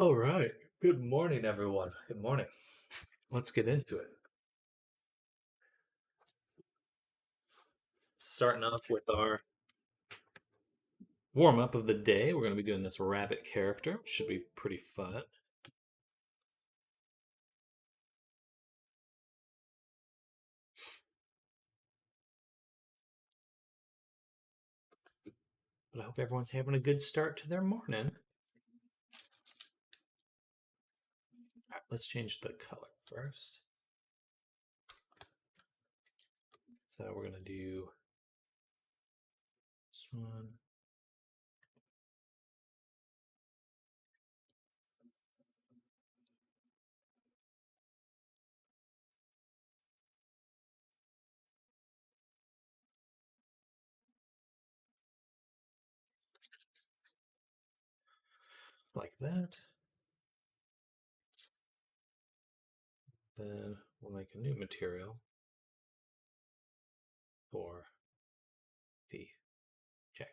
All right. Good morning, everyone. Good morning. Let's get into it. Starting off with our warm up of the day, we're going to be doing this rabbit character, which should be pretty fun. But I hope everyone's having a good start to their morning. All right, let's change the color first. So we're going to do this one. Like that. Then we'll make a new material for the jacket.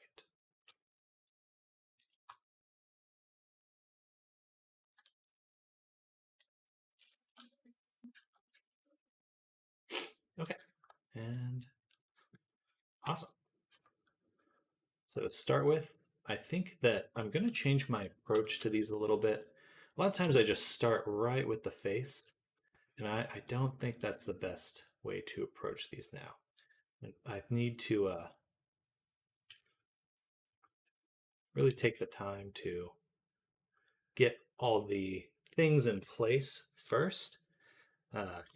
Okay. And awesome. So to start with, I think that I'm going to change my approach to these a little bit. A lot of times I just start right with the face, and I don't think that's the best way to approach these now. I need to really take the time to get all the things in place first.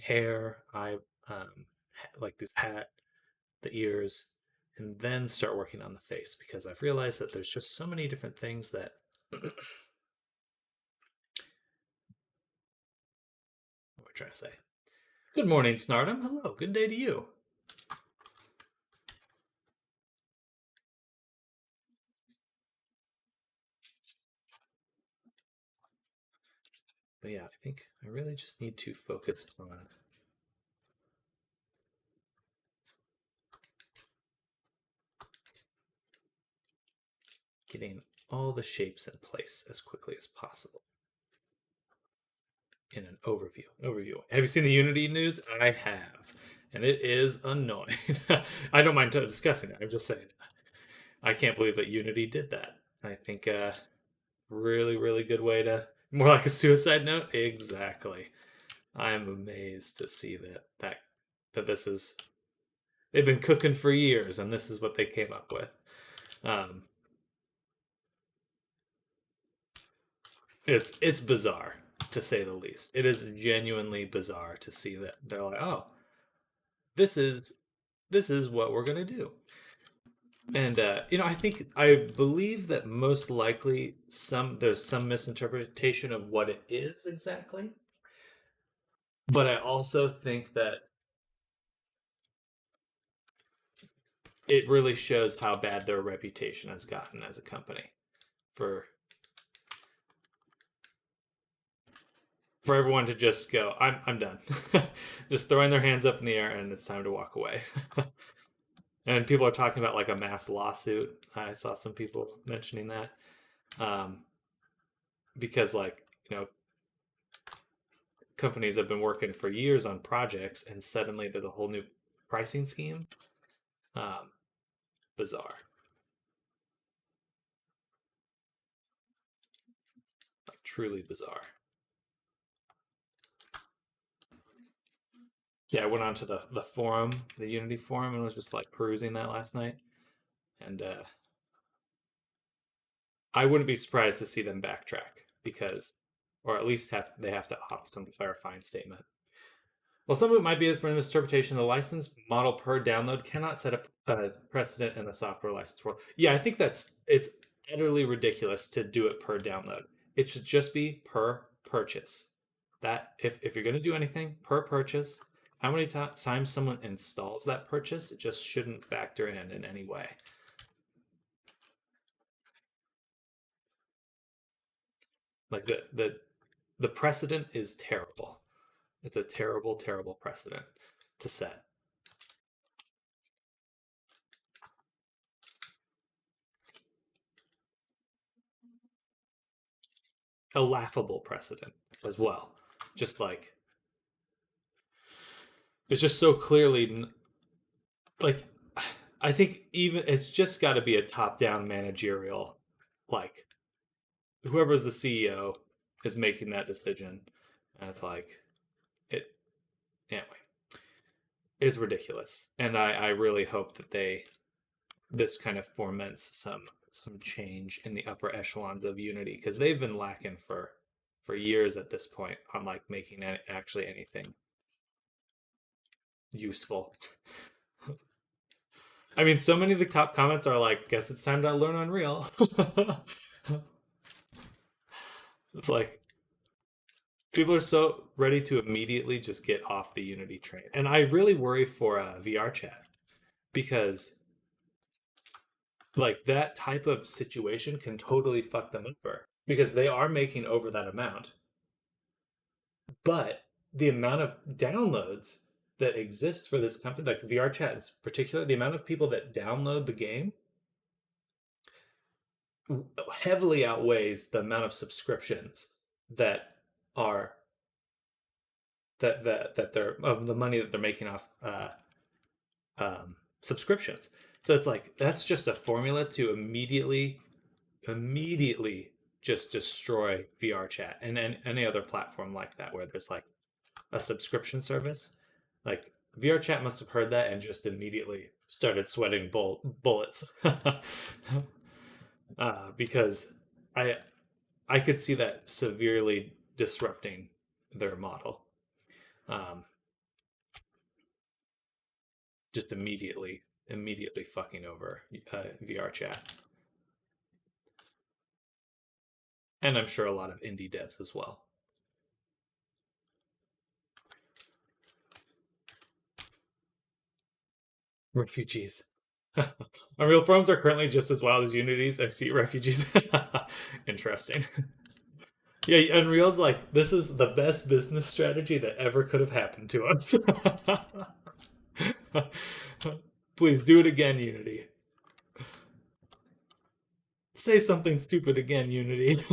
Hair, like this hat, the ears, and then start working on the face because I've realized that there's just so many different things that what am I trying to say? Good morning, Snardum. Hello, good day to you. But yeah, I think I really just need to focus on getting all the shapes in place as quickly as possible. In an overview. Have you seen the Unity news? I have, and it is annoying. I don't mind discussing it. I'm just saying, I can't believe that Unity did that. I think really, really good way to more like a suicide note. Exactly. I'm amazed to see that this is they've been cooking for years, and this is what they came up with. Um, it's bizarre to say the least. It is genuinely bizarre to see that they're like, oh, this is this is what we're gonna do. And I believe that most likely there's some misinterpretation of what it is exactly. But I also think that it really shows how bad their reputation has gotten as a company for for everyone to just go, I'm done. Just throwing their hands up in the air and it's time to walk away. And people are talking about like a mass lawsuit. I saw some people mentioning that. Um, because companies have been working for years on projects and suddenly there's a whole new pricing scheme. Um, Bizarre. Like truly bizarre. Yeah, I went onto the forum, the Unity forum, and was just like perusing that last night. And I wouldn't be surprised to see them backtrack because, or at least they have to opt some clarifying statement. Well, some of it might be a misinterpretation. The license model per download cannot set a precedent in the software license world. Yeah, I think it's utterly ridiculous to do it per download. It should just be per purchase. That if you're going to do anything per purchase, how many times someone installs that purchase, it just shouldn't factor in any way. Like the precedent is terrible. It's a terrible, terrible precedent to set. a laughable precedent as well. Just like it's just so clearly like I think even it's just got to be a top-down managerial, like whoever's the CEO is making that decision, and it's like it anyway. It's ridiculous, and I really hope that this kind of foments some change in the upper echelons of Unity because they've been lacking for years at this point on like making actually anything useful. I mean, so many of the top comments are like, "Guess it's time to learn Unreal." It's like people are so ready to immediately just get off the Unity train, and I really worry for VR chat because like that type of situation can totally fuck them over because they are making over that amount, but the amount of downloads that exist for this company, like VR chat in particular, the amount of people that download the game heavily outweighs the amount of subscriptions that are that they're of the money that they're making off subscriptions. So it's like that's just a formula to immediately just destroy VR chat and any other platform like that where there's like a subscription service. Like VR chat must have heard that and just immediately started sweating bullets because I I could see that severely disrupting their model. Um, just immediately fucking over VR chat, and I'm sure a lot of indie devs as well. Refugees. Unreal forums are currently just as wild as Unity's XC refugees. Interesting. Yeah, Unreal's like, this is the best business strategy that ever could have happened to us. Please do it again, Unity. Say something stupid again, Unity.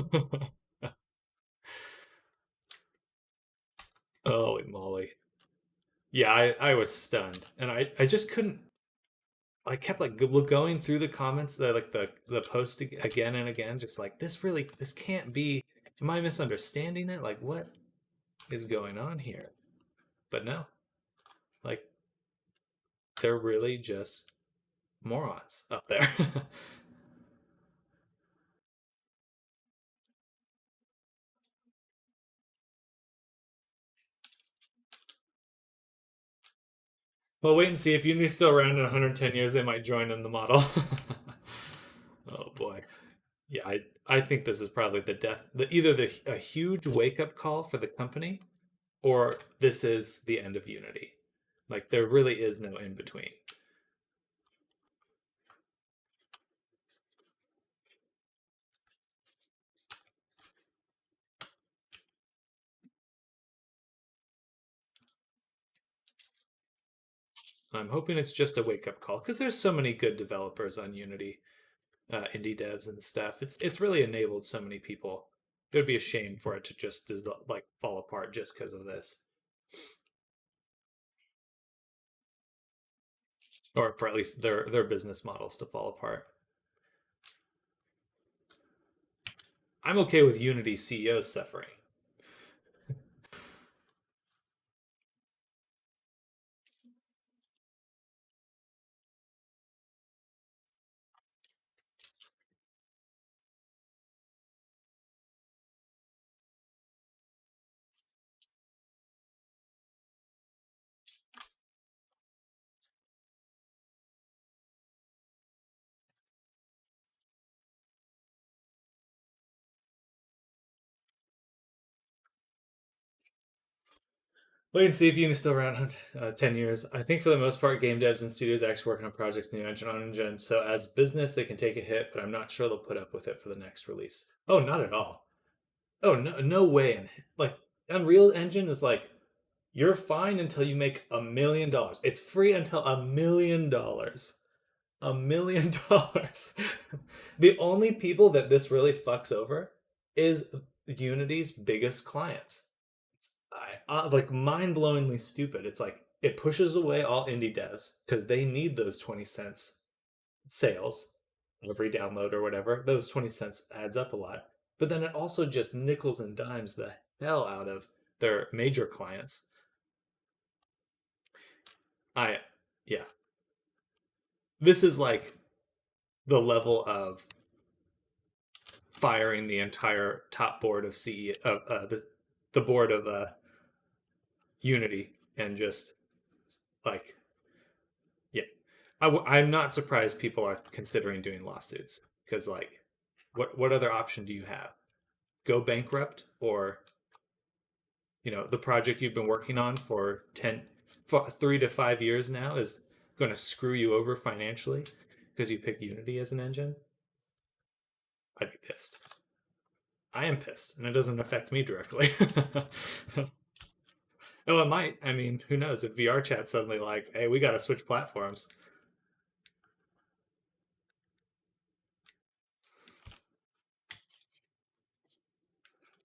Holy moly. Yeah, I was stunned. And I just couldn't I kept like going through the comments, the post again and again, just like this can't be. Am I misunderstanding it? Like what is going on here? But no, like they're really just morons up there. Well, wait and see if Unity's still around in 110 years. They might join in the model. Oh boy, yeah, I think this is probably the death, either a huge wake up call for the company, or this is the end of Unity. Like there really is no in between. I'm hoping it's just a wake up call because there's so many good developers on Unity, indie devs and stuff. It's really enabled so many people. It would be a shame for it to just like fall apart just because of this, or for at least their business models to fall apart. I'm okay with Unity CEOs suffering. Wait and see if Unity's still around 10 years. I think for the most part, game devs and studios actually working on projects new engine on engine. So as business, they can take a hit, but I'm not sure they'll put up with it for the next release. Oh, not at all. Oh no, no way. Like Unreal Engine is like you're fine until you make $1 million. It's free until $1 million. $1 million. The only people that this really fucks over is Unity's biggest clients. Like mind-blowingly stupid. It's like it pushes away all indie devs because they need those 20 cents sales every download or whatever. Those 20 cents adds up a lot. But then it also just nickels and dimes the hell out of their major clients. I Yeah. This is like the level of firing the entire top board of CE of the board of Unity and just like yeah, I'm not surprised people are considering doing lawsuits because like what other option do you have? Go bankrupt or the project you've been working on for 3 to 5 years now is going to screw you over financially because you picked Unity as an engine. I'd be pissed. I am pissed, and it doesn't affect me directly. Oh, it might. I mean, who knows if VR chat suddenly like, hey, we got to switch platforms.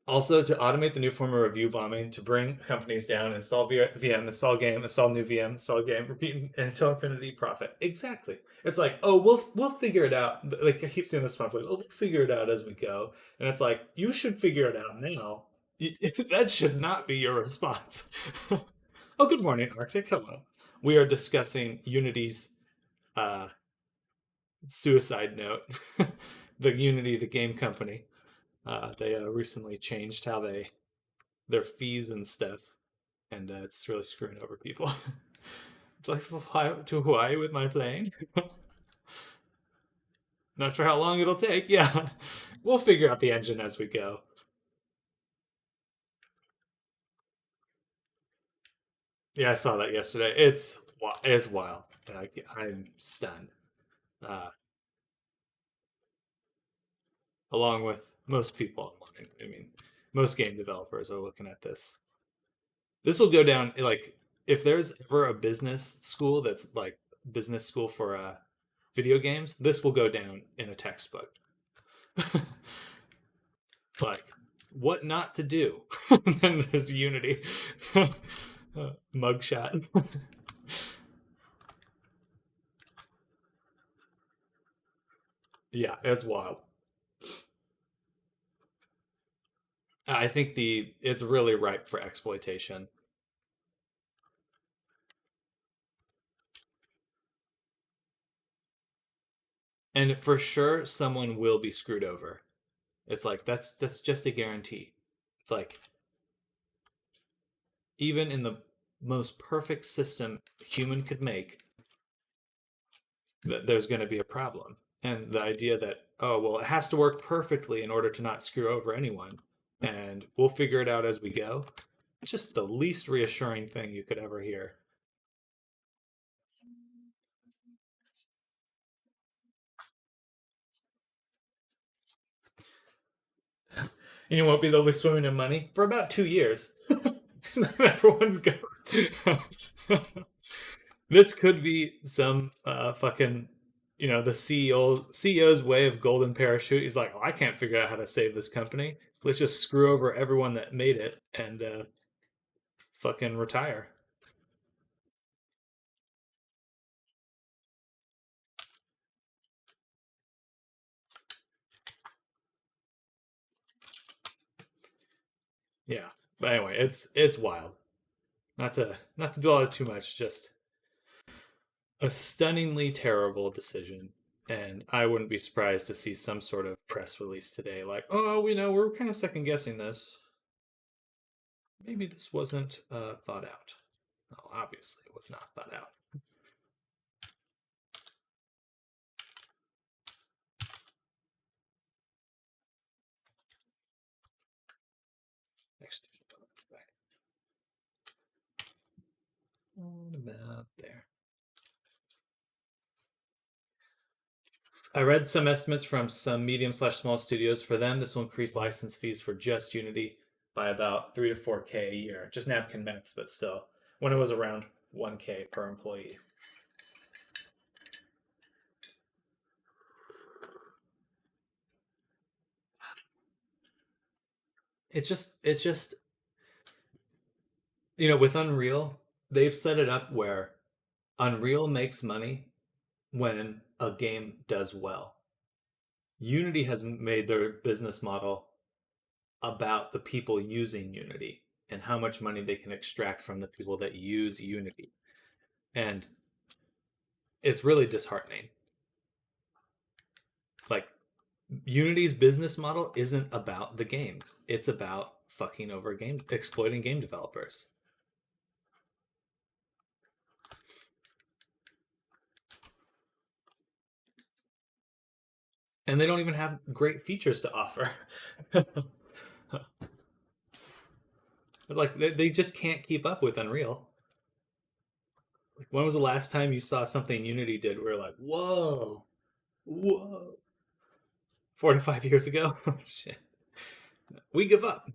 Also, to automate the new form of review bombing, to bring companies down, install VM, install game, install new VM, install game, repeat until infinity, profit. Exactly. It's like, oh, we'll figure it out. Like I keep seeing this response, like, oh, we'll figure it out as we go, and it's like you should figure it out now. That should not be your response. Oh, good morning, Arctic. Hello. We are discussing Unity's uh, suicide note. The Unity, the game company. They recently changed how their fees and stuff, and it's really screwing over people. It's like fly to Hawaii with my plane. Not sure how long it'll take. Yeah, we'll figure out the engine as we go. Yeah, I saw that yesterday. It's wild. I'm stunned. Uh, Along with most people online. I mean, most game developers are looking at this. This will go down like if there's ever a business school that's like business school for video games, this will go down in a textbook. Like what not to do. And then there's Unity mugshot. Yeah, it's wild. I think the it's really ripe for exploitation. And for sure someone will be screwed over. It's like that's just a guarantee. It's like even in the most perfect system human could make, there's going to be a problem. And the idea that, oh, well, it has to work perfectly in order to not screw over anyone, and we'll figure it out as we go, just the least reassuring thing you could ever hear. And you won't be able to swimming in money for about 2 years. Everyone's going. This could be some fucking the CEO's way of golden parachute. He's like, oh, I can't figure out how to save this company. Let's just screw over everyone that made it and fucking retire. Yeah. But anyway, it's wild. Not to dwell on it too much. Just a stunningly terrible decision. And I wouldn't be surprised to see some sort of press release today, like, "Oh, we know we're kind of second guessing this. Maybe this wasn't thought out." Well, obviously, it was not thought out. Actually, let's back on about there. I read some estimates from some medium/small studios. For them, this will increase license fees for just Unity by about 3 to 4K a year. Just napkin maps, but still, when it was around 1K per employee. it's just with Unreal, they've set it up where Unreal makes money when a game does well. Unity has made their business model about the people using Unity and how much money they can extract from the people that use Unity. And it's really disheartening. Like, Unity's business model isn't about the games, it's about fucking over exploiting game developers. And they don't even have great features to offer. Like, they just can't keep up with Unreal. Like, when was the last time you saw something Unity did where you're like, whoa, whoa? 4 to 5 years ago? Shit. We give up.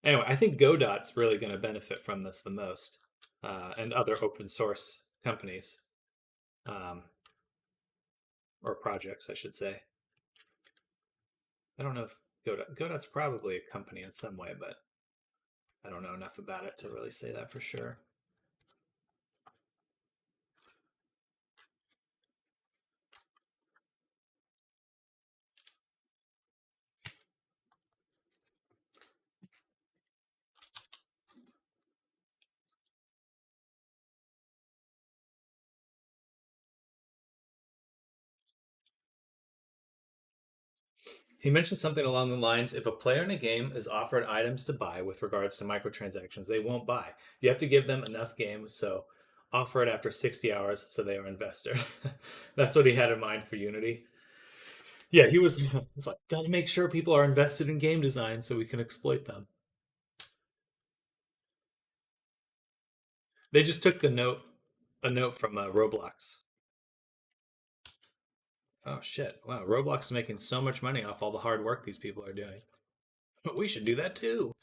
Anyway, I think Godot's really going to benefit from this the most, and other open source companies, um, or projects, I should say. I don't know if Godot's probably a company in some way, but I don't know enough about it to really say that for sure. He mentioned something along the lines, if a player in a game is offered items to buy with regards to microtransactions, they won't buy. You have to give them enough games, so offer it after 60 hours so they are invested. That's what he had in mind for Unity. Yeah, he was it's like, gotta make sure people are invested in game design so we can exploit them. They just took a note from Roblox. Oh shit! Wow, Roblox is making so much money off all the hard work these people are doing. But we should do that too.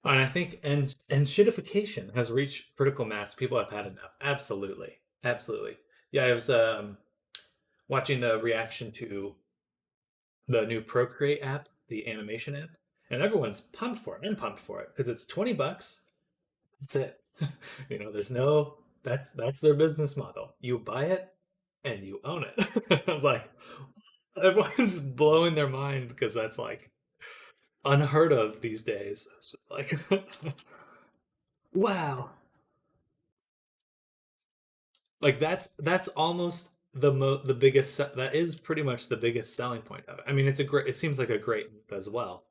And I think and shitification has reached critical mass. People have had enough. Absolutely, absolutely. Yeah, I was watching the reaction to the new Procreate app, the animation app, and everyone's pumped for it. I'm pumped for it because it's $20. That's it. There's no that's their business model. You buy it and you own it. I was like, everyone's blowing their mind because that's like unheard of these days. It's just like, wow. Like, that's almost the biggest that is pretty much the biggest selling point of it. I mean, it seems like a great move as well,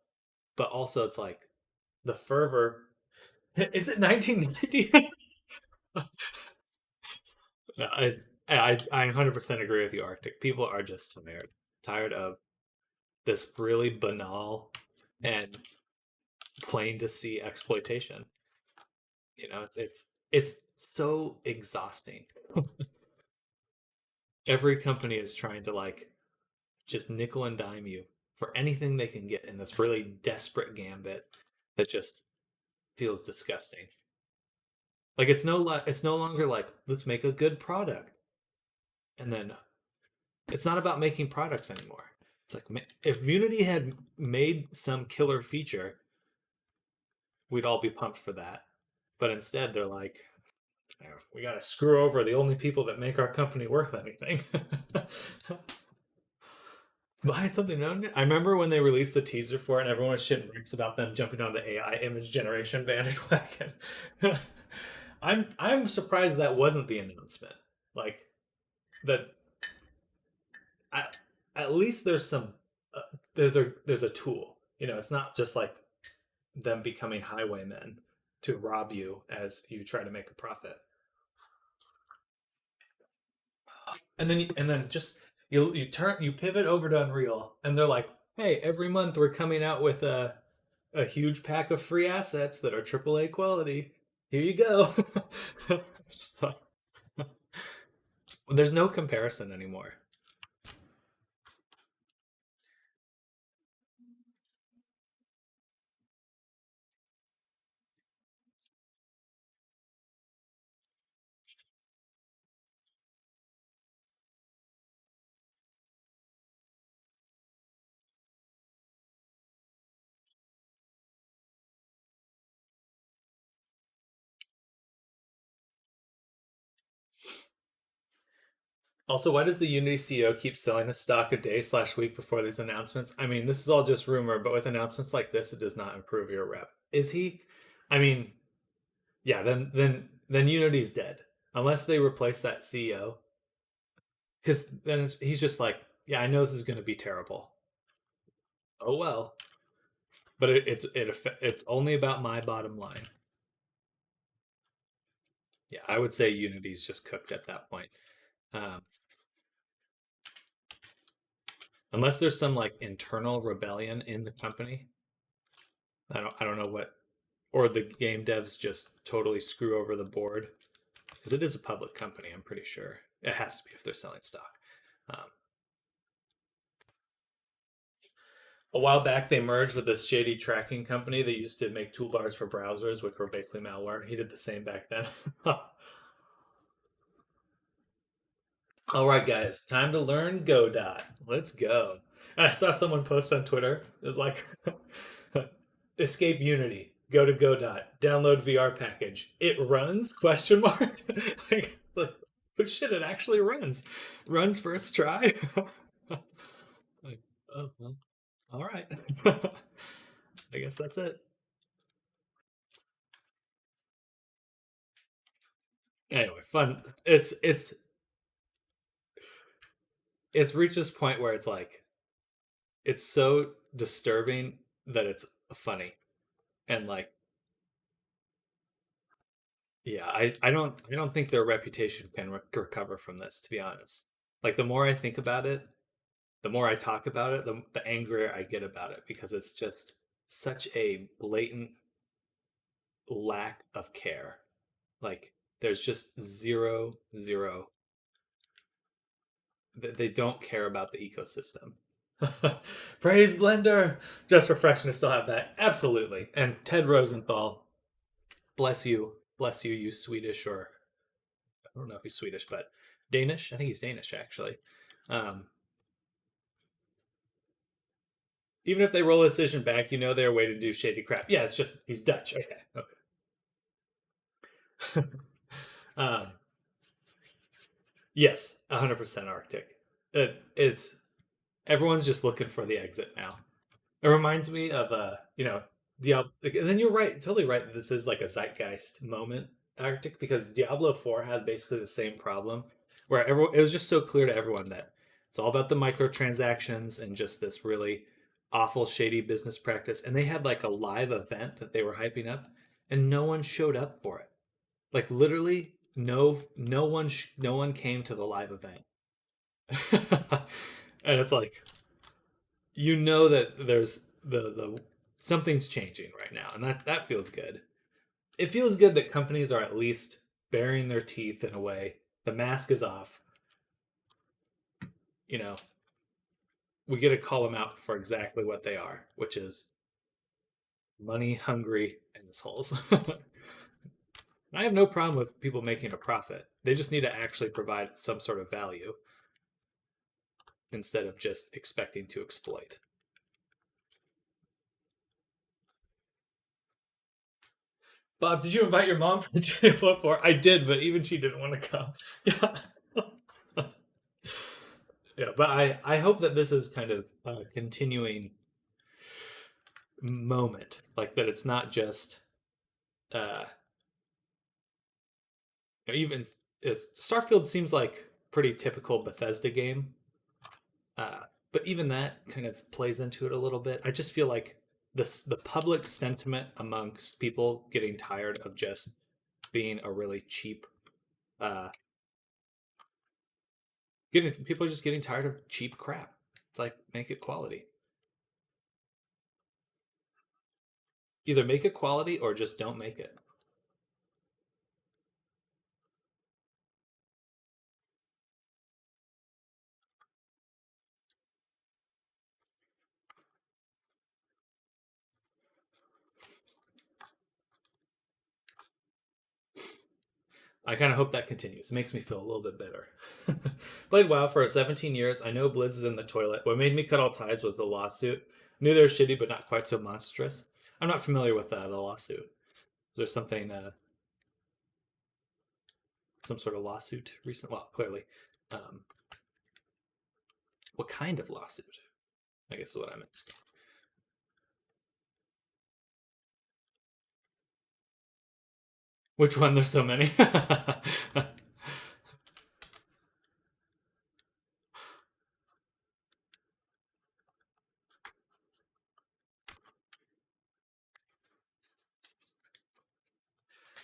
but also it's like the fervor. Is it 1990? I 100% agree with you, Arctic. People are just tired of this really banal and plain to see exploitation. It's so exhausting. Every company is trying to like just nickel and dime you for anything they can get in this really desperate gambit that just feels disgusting. Like, it's no longer like, let's make a good product, and then it's not about making products anymore. It's like, if Unity had made some killer feature, we'd all be pumped for that. But instead, they're like, we got to screw over the only people that make our company worth anything. Behind something known. I remember when they released the teaser for it, and everyone was shitting bricks about them jumping on the AI image generation bandwagon. I'm surprised that wasn't the announcement. Like, that, at, at least there's some there's a tool. It's not just like them becoming highwaymen to rob you as you try to make a profit. And then just you pivot over to Unreal, and they're like, hey, every month we're coming out with a huge pack of free assets that are AAA quality. Here you go. So, there's no comparison anymore. Also, why does the Unity CEO keep selling the stock a day slash week before these announcements? I mean, this is all just rumor, but with announcements like this, it does not improve your rep. Is he? I mean, yeah, then Unity's dead unless they replace that CEO. Because then he's just like, yeah, I know this is going to be terrible. Oh well, but it's only about my bottom line. Yeah, I would say Unity's just cooked at that point. Um, unless there's some like internal rebellion in the company. I don't know what, or the game devs just totally screw over the board because it is a public company. I'm pretty sure it has to be if they're selling stock. Um, a while back, they merged with this shady tracking company that used to make toolbars for browsers, which were basically malware. He did the same back then. All right, guys, time to learn Godot. Let's go. And I saw someone post on Twitter. It was like, escape Unity, go to Godot, download VR package. It runs? Question mark. like, but shit, it actually runs. Runs first try. like, oh well, all right. I guess that's it. Anyway, fun. It's reached this point where it's like it's so disturbing that it's funny and like yeah, I don't think their reputation can recover from this, to be honest. Like the more I think about it, the more I talk about it, the angrier I get about it because it's just such a blatant lack of care. Like there's just zero. They don't care about the ecosystem. Praise Blender. Just refreshing to still have that. Absolutely. And Ted Rosenthal, bless you, you Swedish or I don't know if he's Swedish, but Danish. I think he's Danish actually. Um, even if they roll a decision back, you know they're way to do shady crap. Yeah, it's just he's Dutch. Okay. Okay. um, yes, 100% Arctic. It's everyone's just looking for the exit now. It reminds me of Diablo. And then you're right, totally right. That this is like a zeitgeist moment, Arctic, because Diablo 4 had basically the same problem, where everyone it was just so clear to everyone that it's all about the microtransactions and just this really awful, shady business practice. And they had like a live event that they were hyping up, and no one showed up for it. Like literally, no one came to the live event. and it's like you know that there's the something's changing right now, and that feels good. It feels good that companies are at least baring their teeth in a way. The mask is off. You know, we get to call them out for exactly what they are, which is money hungry assholes. I have no problem with people making a profit. They just need to actually provide some sort of value instead of just expecting to exploit. Bob, did you invite your mom for Diablo 4? I did, but even she didn't want to come. Yeah. Yeah, but I hope that this is kind of a continuing moment, like that it's not just uh even it's Starfield seems like pretty typical Bethesda game. Uh but even that kind of plays into it a little bit. I just feel like the public sentiment amongst people getting tired of just being a really cheap uh getting people are just getting tired of cheap crap. It's like make it quality. Either make it quality or just don't make it. I kind of hope that continues. It makes me feel a little bit better. Played WoW for 17 years. I know Blizz is in the toilet. What made me cut all ties was the lawsuit. Knew they were shitty, but not quite so monstrous. I'm not familiar with the lawsuit. Is there something, some sort of lawsuit recent? Well, clearly. Um, what kind of lawsuit? I guess is what I'm asking. Which one? There's so many.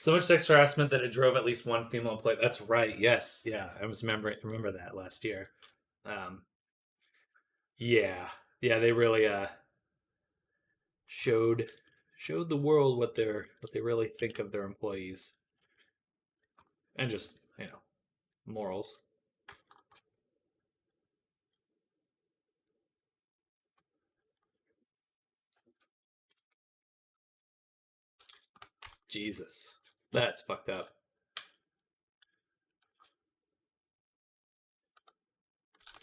So much sex harassment that it drove at least one female employee. That's right. Yes. Yeah. I was remember that last year. Um, yeah. Yeah. They really showed showed the world what they really think of their employees and just morals. Jesus, that's fucked up.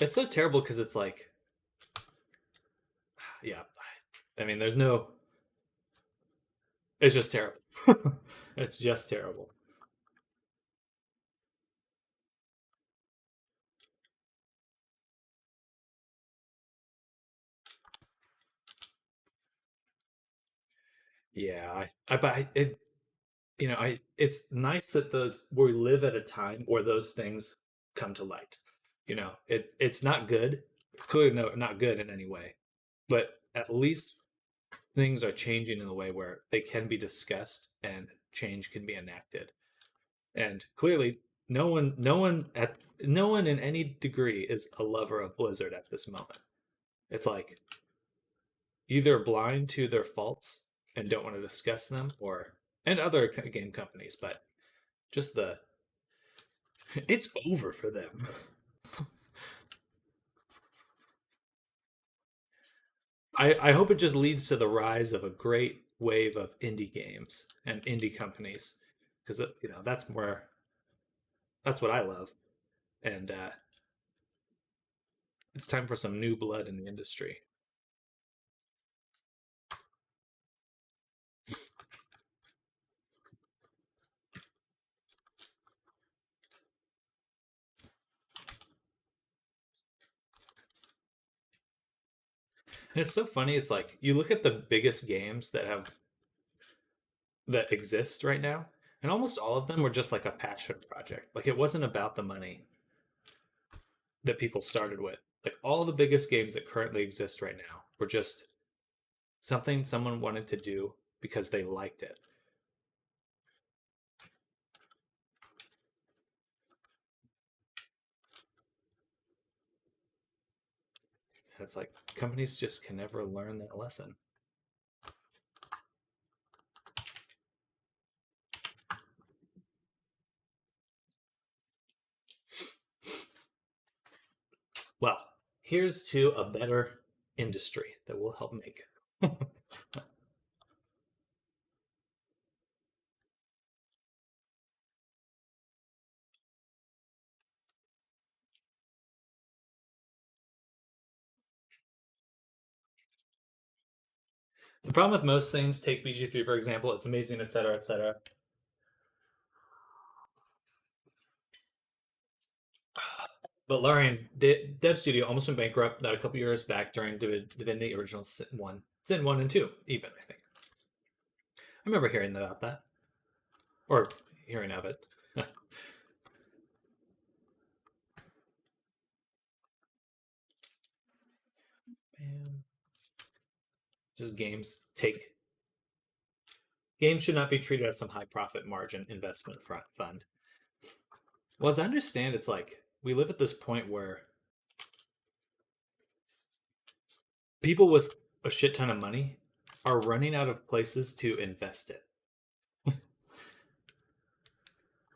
It's so terrible because it's like, yeah. I mean, there's no. It's just terrible. It's just terrible. Yeah, but it, it's nice that those we live at a time where those things come to light. It's not good. It's clearly not good in any way, but at least things are changing in a way where they can be discussed and change can be enacted. And clearly, no one in any degree is a lover of Blizzard at this moment. It's like either blind to their faults and don't want to discuss them, or and other game companies, but just the it's over for them. I hope it just leads to the rise of a great wave of indie games and indie companies because that's what I love, and it's time for some new blood in the industry. And it's so funny. It's like you look at the biggest games that exist right now, and almost all of them were just like a passion project. Like it wasn't about the money that people started with. Like all the biggest games that currently exist right now were just something someone wanted to do because they liked it. And it's like companies just can never learn that lesson. Well, here's to a better industry that will help make. The problem with most things, take BG3 for example, it's amazing, etc., etc. But Larian Dev Studio almost went bankrupt about a couple years back during Divinity Original Sin 1 and 2, even, I think. I remember hearing about that. Or hearing of it. Man. Just games should not be treated as some high profit margin investment fund. Well, as I understand, it's like we live at this point where people with a shit ton of money are running out of places to invest it.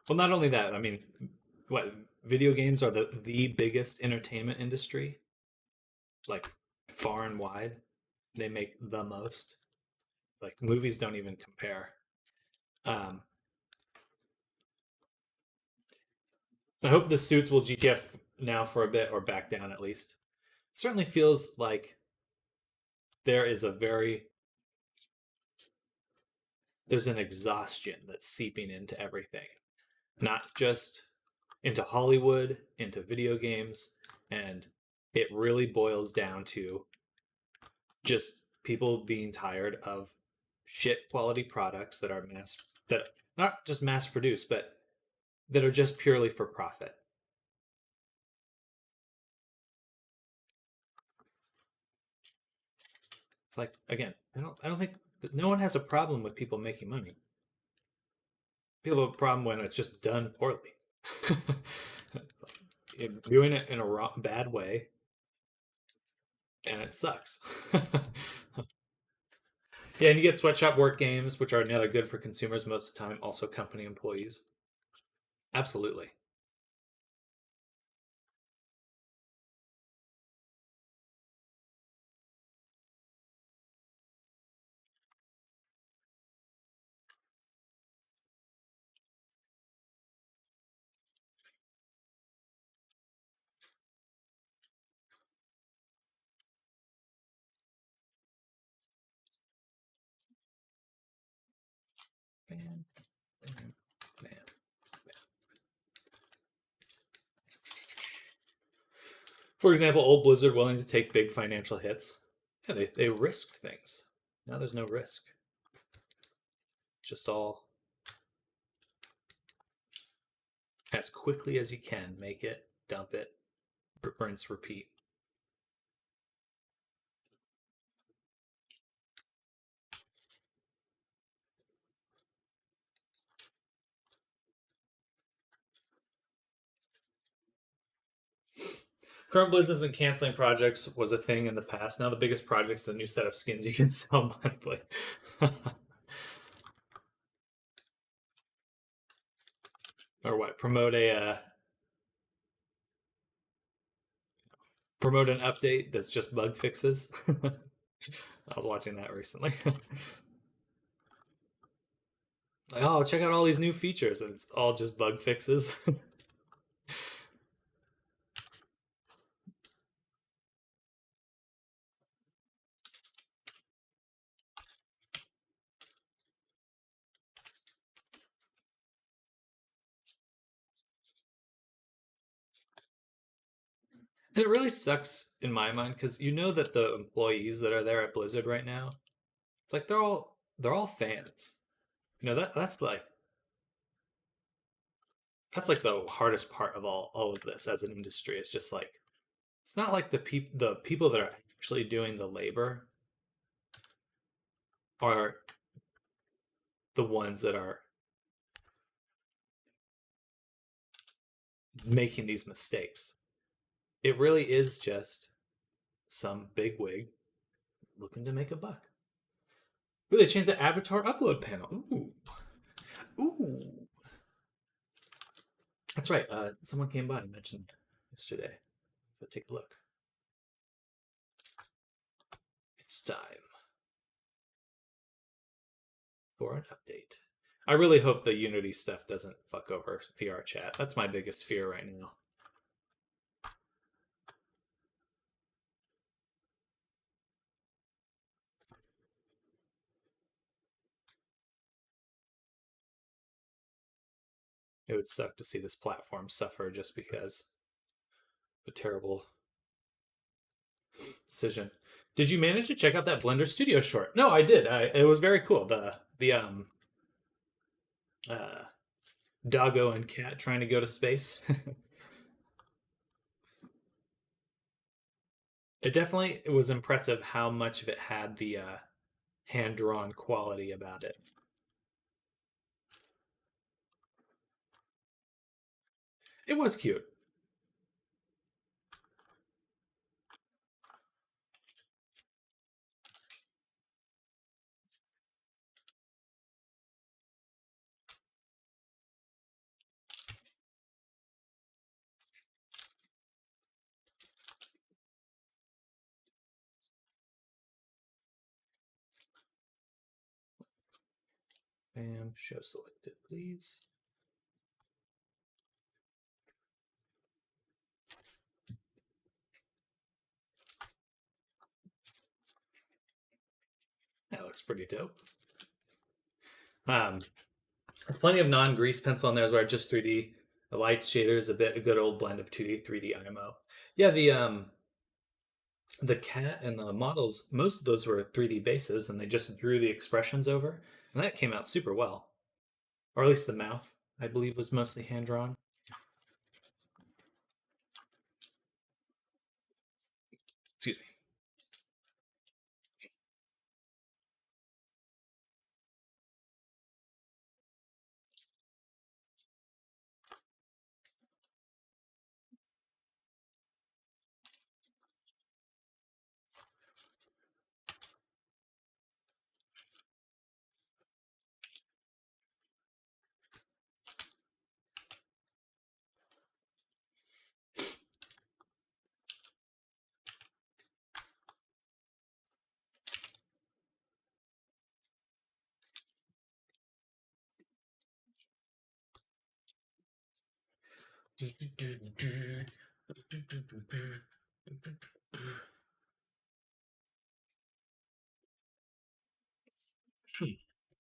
Well, not only that, I mean, what video games are the biggest entertainment industry, like far and wide. They make the most. Like movies don't even compare. Um, I hope the suits will GTF now for a bit or back down at least. Certainly feels like there is a very there's an exhaustion that's seeping into everything. Not just into Hollywood, into video games, and it really boils down to just people being tired of shit quality products that are that not just mass produced, but that are just purely for profit. It's like, again, I don't think that no one has a problem with people making money. People have a problem when it's just done poorly. You're doing it in a bad way, and it sucks. Yeah, and you get sweatshop work games, which are neither good for consumers most of the time, also company employees. Absolutely. Bam, bam, bam. For example, old Blizzard willing to take big financial hits. Yeah, they risked things. Now there's no risk. Just all as quickly as you can, make it, dump it, rinse, repeat. Current Blizzards and canceling projects was a thing in the past. Now the biggest project is a new set of skins you can sell monthly. Or what? Promote an update that's just bug fixes. I was watching that recently. Like, oh, check out all these new features, and it's all just bug fixes. And it really sucks in my mind because you know that the employees that are there at Blizzard right now, it's like they're all fans. You know that's like the hardest part of all of this as an industry. It's just like it's not like the people that are actually doing the labor are the ones that are making these mistakes. It really is just some big wig looking to make a buck. Ooh, they changed the avatar upload panel. Ooh, ooh, that's right. Someone came by and mentioned yesterday. So take a look. It's time for an update. I really hope the Unity stuff doesn't fuck over VR chat. That's my biggest fear right now. It would suck to see this platform suffer just because of a terrible decision. Did you manage to check out that Blender Studio short? No, I did. It was very cool. The uh, doggo and cat trying to go to space. It was impressive how much of it had the hand drawn quality about it. It was cute. Bam, show selected, please. That looks pretty dope. There's plenty of non-grease pencil on there where just 3D. The lights shader is a good old blend of 2D, 3D IMO. Yeah, the cat and the models, most of those were 3D bases, and they just drew the expressions over, and that came out super well. Or at least the mouth, I believe, was mostly hand drawn. Excuse me.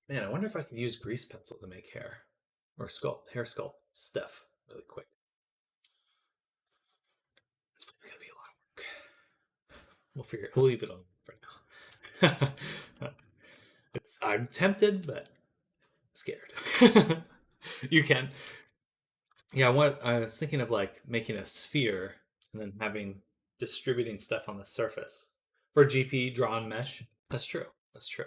Man, I wonder if I could use grease pencil to make hair sculpt stuff really quick. It's probably gonna be a lot of work. We'll leave it on for now. I'm tempted, but scared. You can. Yeah, what I was thinking of like making a sphere and then having distributing stuff on the surface for GP drawn mesh. That's true. That's true.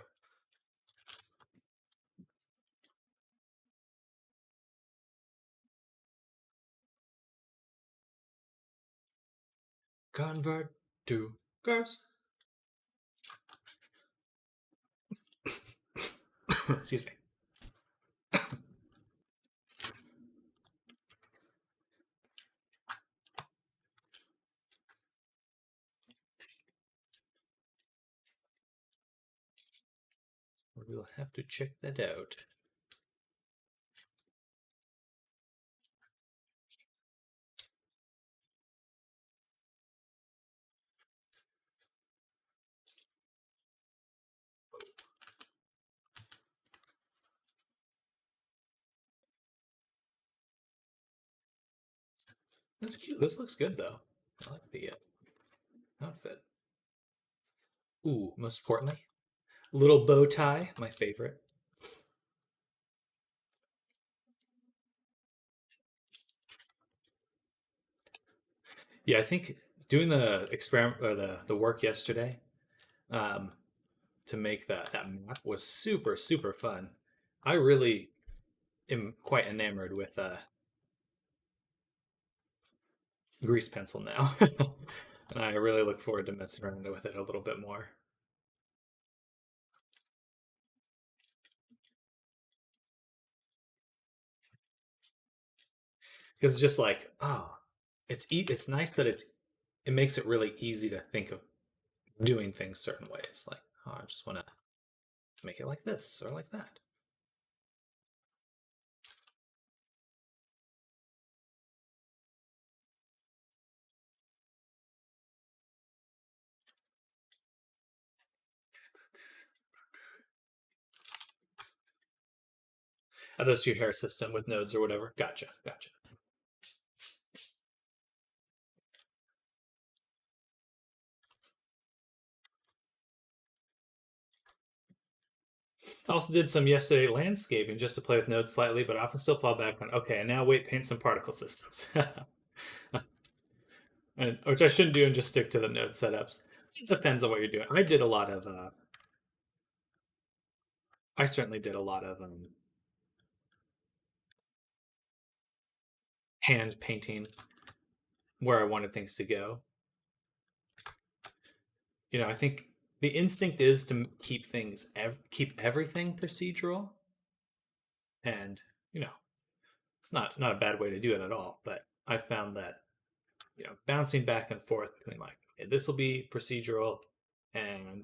Convert to curves. Excuse me. We'll have to check that out. That's cute. This looks good though. I like the outfit. Ooh, most importantly, little bow tie, my favorite. Yeah, I think doing the experiment or the work yesterday um, to make that map was super fun. I really am quite enamored with grease pencil now, and I really look forward to messing around with it a little bit more because it's just like it's nice that it makes it really easy to think of doing things certain ways. Like, oh, I just want to make it like this or like that. That's your hair system with nodes or whatever. Gotcha, gotcha. I also did some yesterday landscaping just to play with nodes slightly, but often still fall back on okay, and now wait, paint some particle systems, and which I shouldn't do and just stick to the node setups. It depends on what you're doing. I certainly did a lot of hand painting where I wanted things to go. I think the instinct is to keep everything procedural, and you know, it's not a bad way to do it at all. But I found that bouncing back and forth between like okay, this will be procedural, and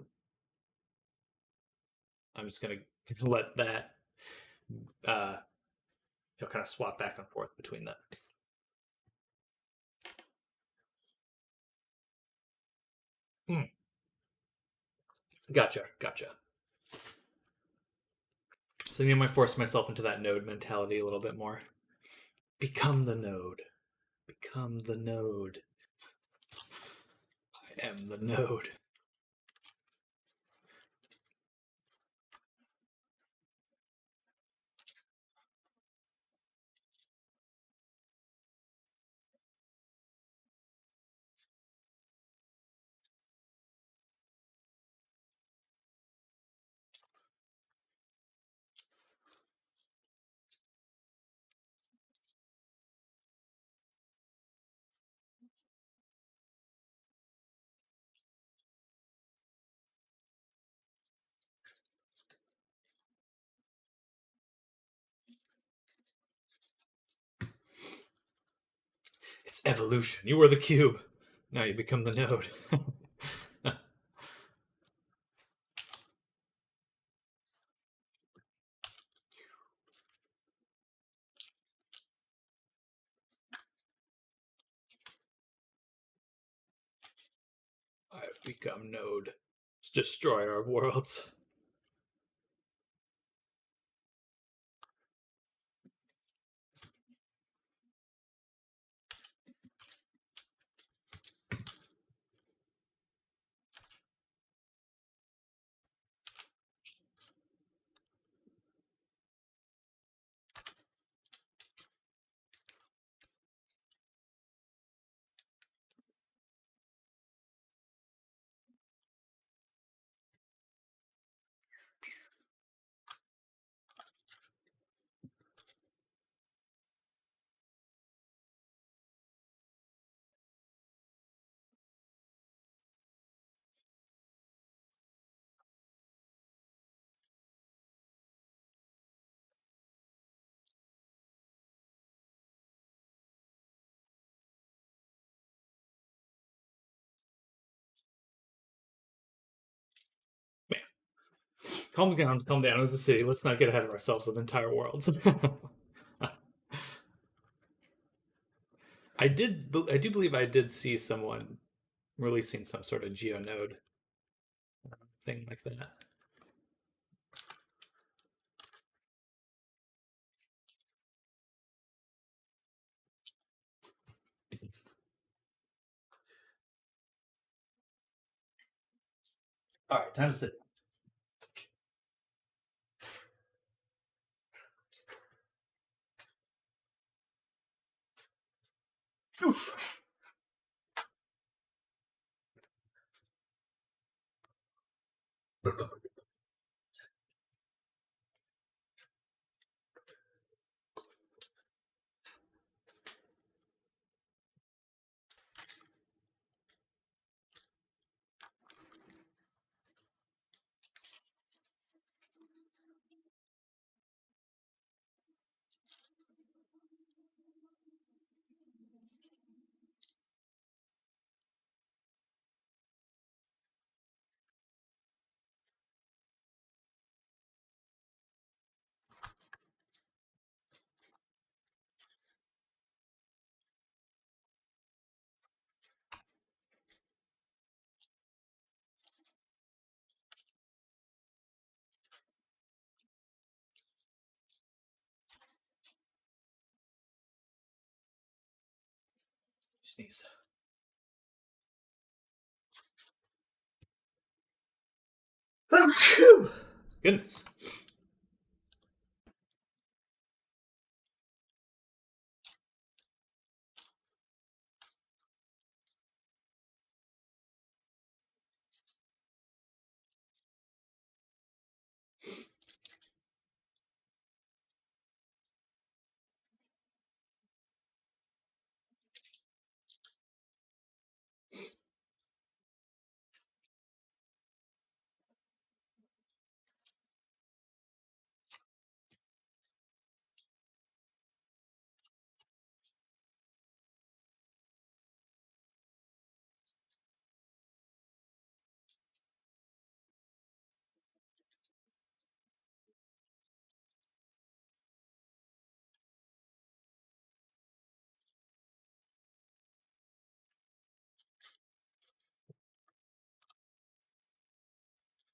I'm just gonna let that uh, kind of swap back and forth between them. Mm, gotcha, gotcha. So I might force myself into that node mentality a little bit more. Become the node. Become the node. I am the node. It's evolution. You were the cube. Now you become the node. I've become node. Destroy our worlds. Man, calm down, calm down. As a city, let's not get ahead of ourselves with entire worlds. I do believe I did see someone releasing some sort of geonode thing like that. All right, time to sit. Oof. Sneeze. Goodness.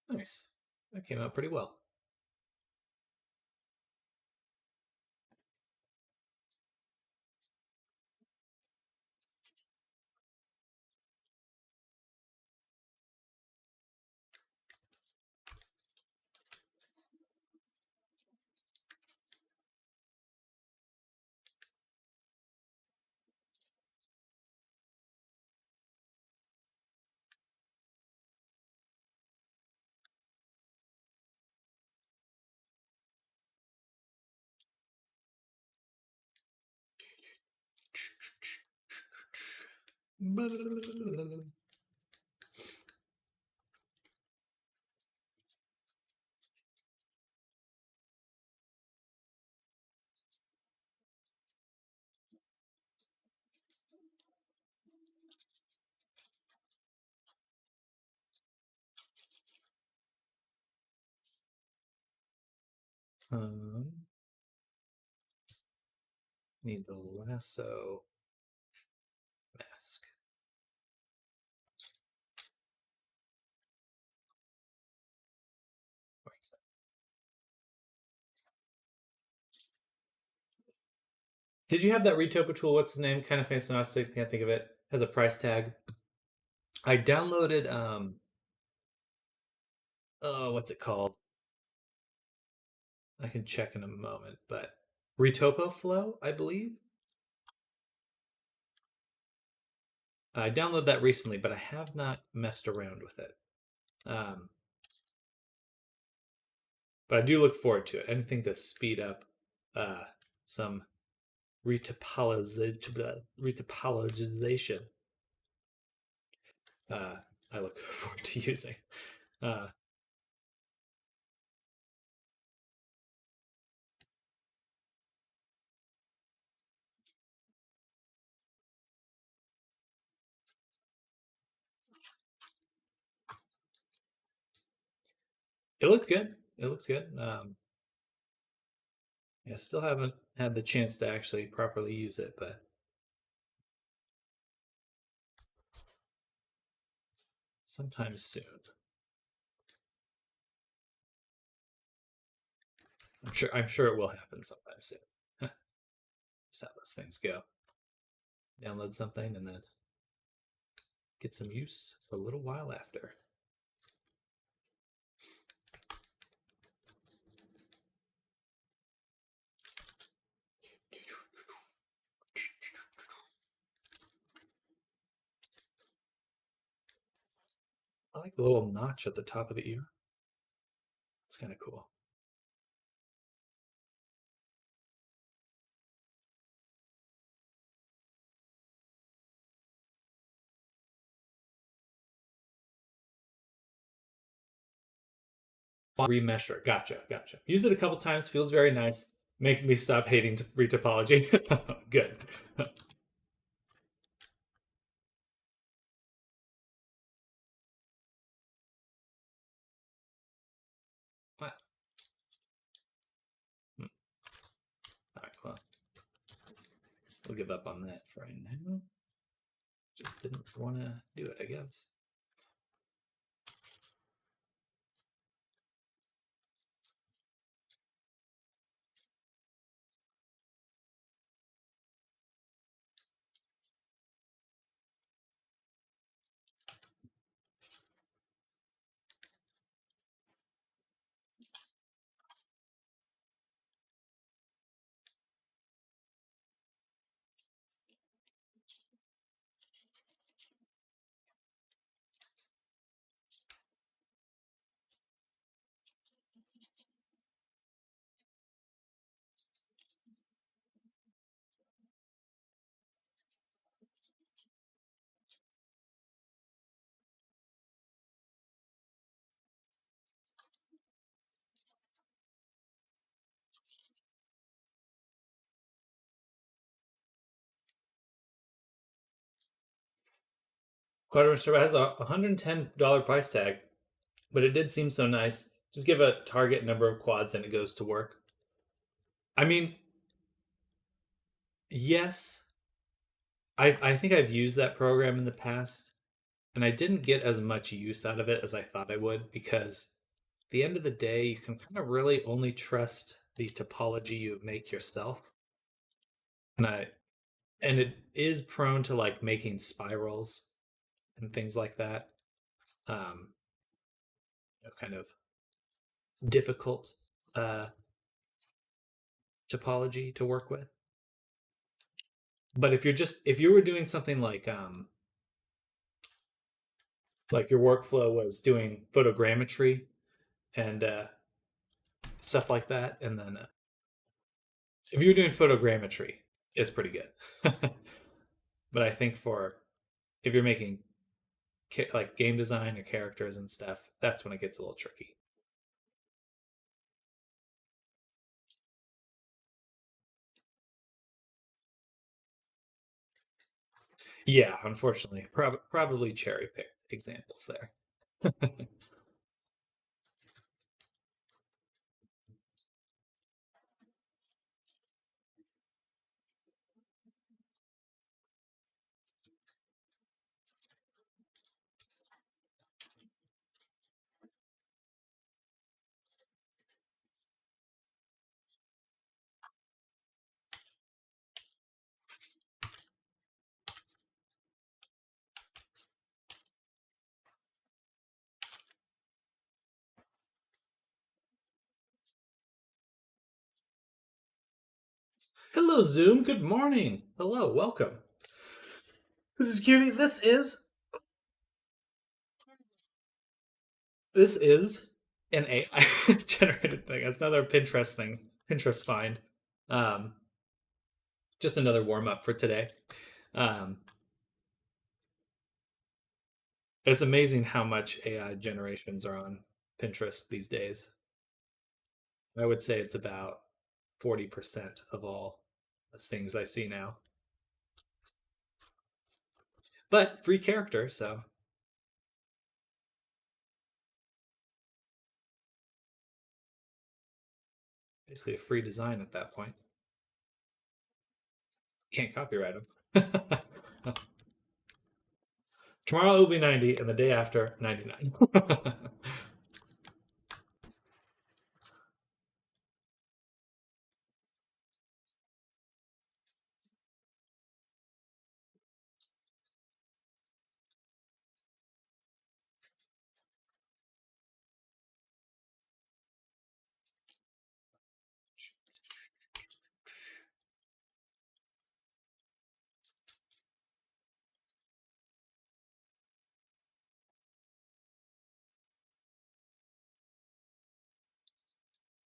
Nice. That came out pretty well. Um, need the lasso mask. Where is that? Did you have that Retopo tool? What's his name? Kind of fancy, not can't think of it. Has a price tag. I downloaded oh, what's it called? I can check in a moment, but Retopo Flow, I believe. I downloaded that recently, but I have not messed around with it. Um, but I do look forward to it. Anything to speed up some retopologization. Uh, I look forward to using. Uh, it looks good. It looks good. I still haven't had the chance to actually properly use it, but sometime soon. I'm sure it will happen sometime soon. Just how those things go. Download something and then get some use for a little while after. I like the little notch at the top of the ear. It's kind of cool. Remesher. Gotcha. Use it a couple times. Feels very nice. Makes me stop hating retopology. Good. All right, well, we'll give up on that for right now. Just didn't want to do it, I guess. Quadrant has a $110 price tag, but it did seem so nice. Just give a target number of quads and it goes to work. I mean, yes, I think I've used that program in the past, and I didn't get as much use out of it as I thought I would because at the end of the day, you can kind of really only trust the topology you make yourself. And it is prone to like making spirals and things like that. Um, kind of difficult uh, topology to work with. But if you were doing something like your workflow was doing photogrammetry and stuff like that, and then if you were doing photogrammetry, it's pretty good. But I think for if you're making like game design or characters and stuff, that's when it gets a little tricky. Yeah, unfortunately, probably cherry picked examples there. Hello, Zoom. Good morning. Hello, welcome. This is Cutie. This is an AI generated thing. It's another Pinterest thing. Pinterest find. Um, just another warm up for today. Um, it's amazing how much AI generations are on Pinterest these days. I would say it's about 40% of all the things I see now. But free character, so basically a free design at that point. Can't copyright them. Tomorrow it will be 90, and the day after, 99.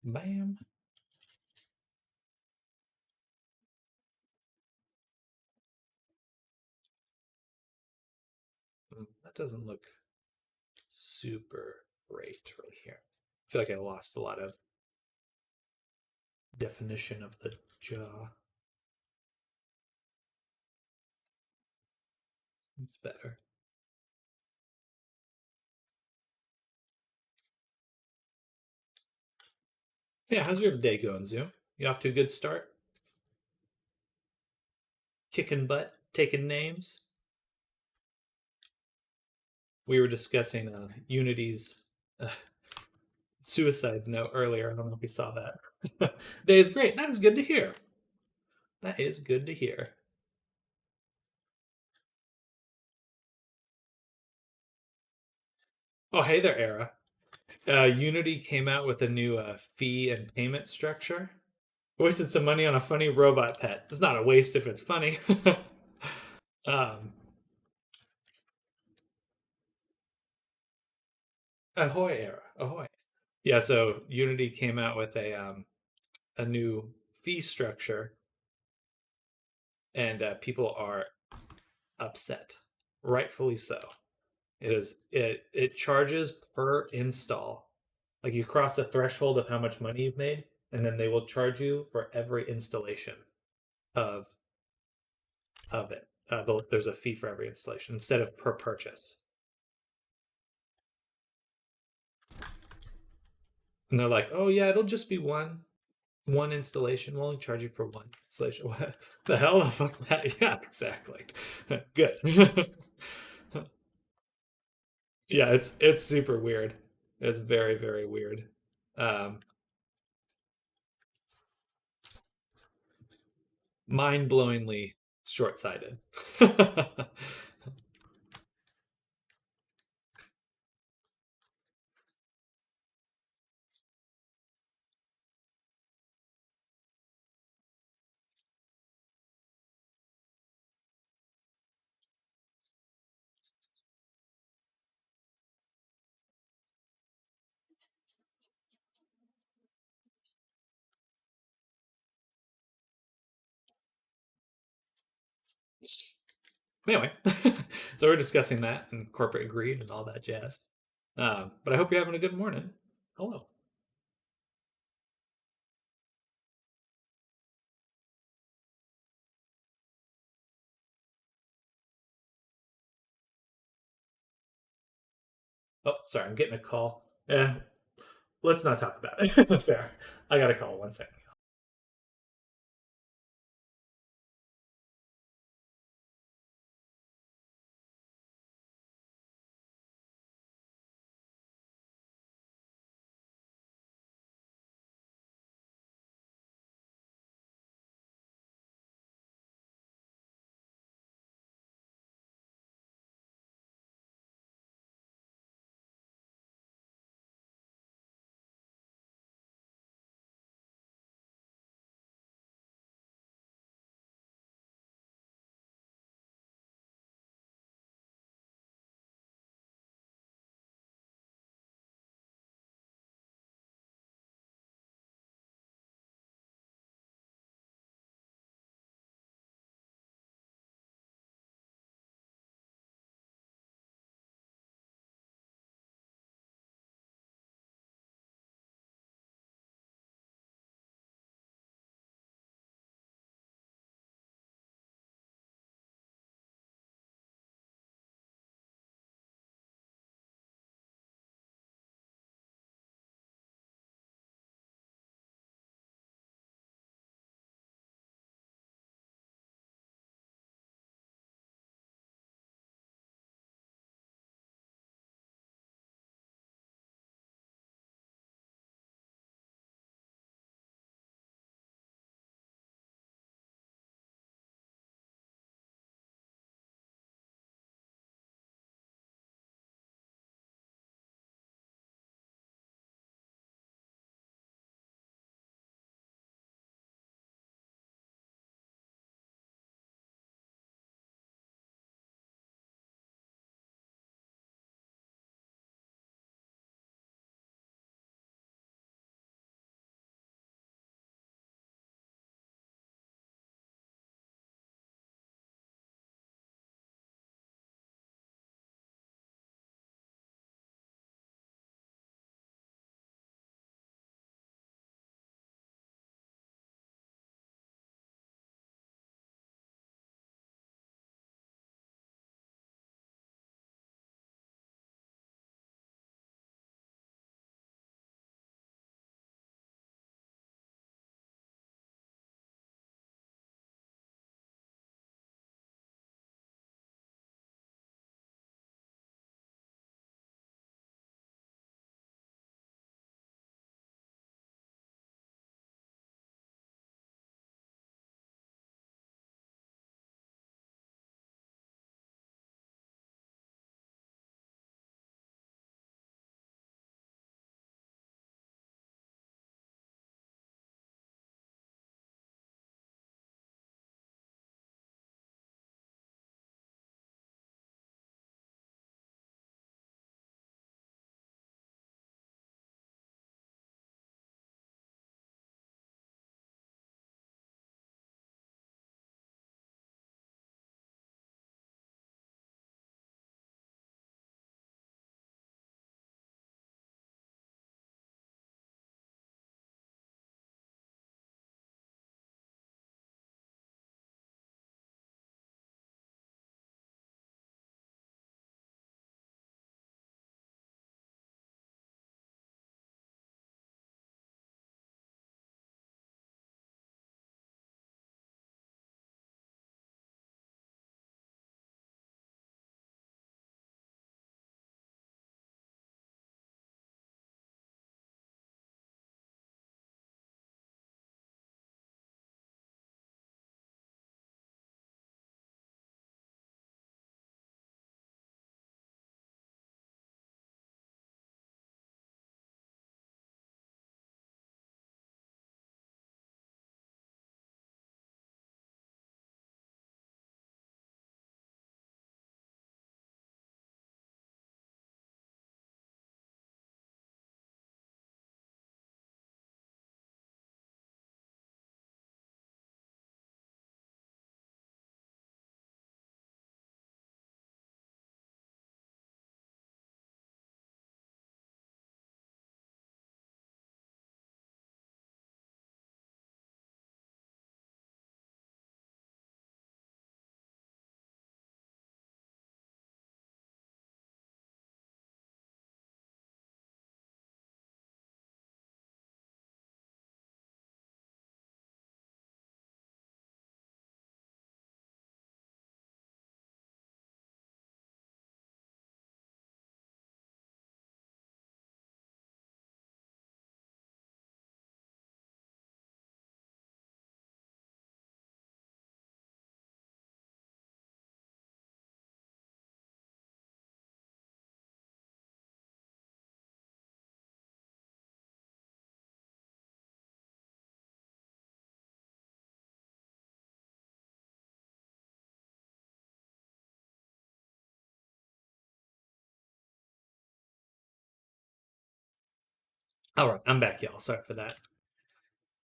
Bam. That doesn't look super great right here. I feel like I lost a lot of definition of the jaw. It's better. Yeah, how's your day going, Zoom? You off to a good start? Kicking butt, taking names. We were discussing Unity's uh, suicide note earlier. I don't know if you saw that. Day is great. That is good to hear. That is good to hear. Oh, hey there, Era. Unity came out with a new fee and payment structure. Wasted some money on a funny robot pet. It's not a waste if it's funny. um, ahoy, Era. Ahoy. Yeah, so Unity came out with a new fee structure, and people are upset, rightfully so. It charges per install. Like you cross a threshold of how much money you've made, and then they will charge you for every installation of it. There's a fee for every installation instead of per purchase. And they're like, "Oh yeah, it'll just be one installation. We'll only charge you for one installation." What the hell? The fuck that? Yeah, exactly. Good. Yeah, it's super weird. It's very very weird. Um, Mind-blowingly short-sighted. Anyway, so we're discussing that and corporate greed and all that jazz. But I hope you're having a good morning. Hello. Oh, sorry, I'm getting a call. Yeah, let's not talk about it. Fair. I got a call. 1 second. All right, I'm back, y'all. Sorry for that.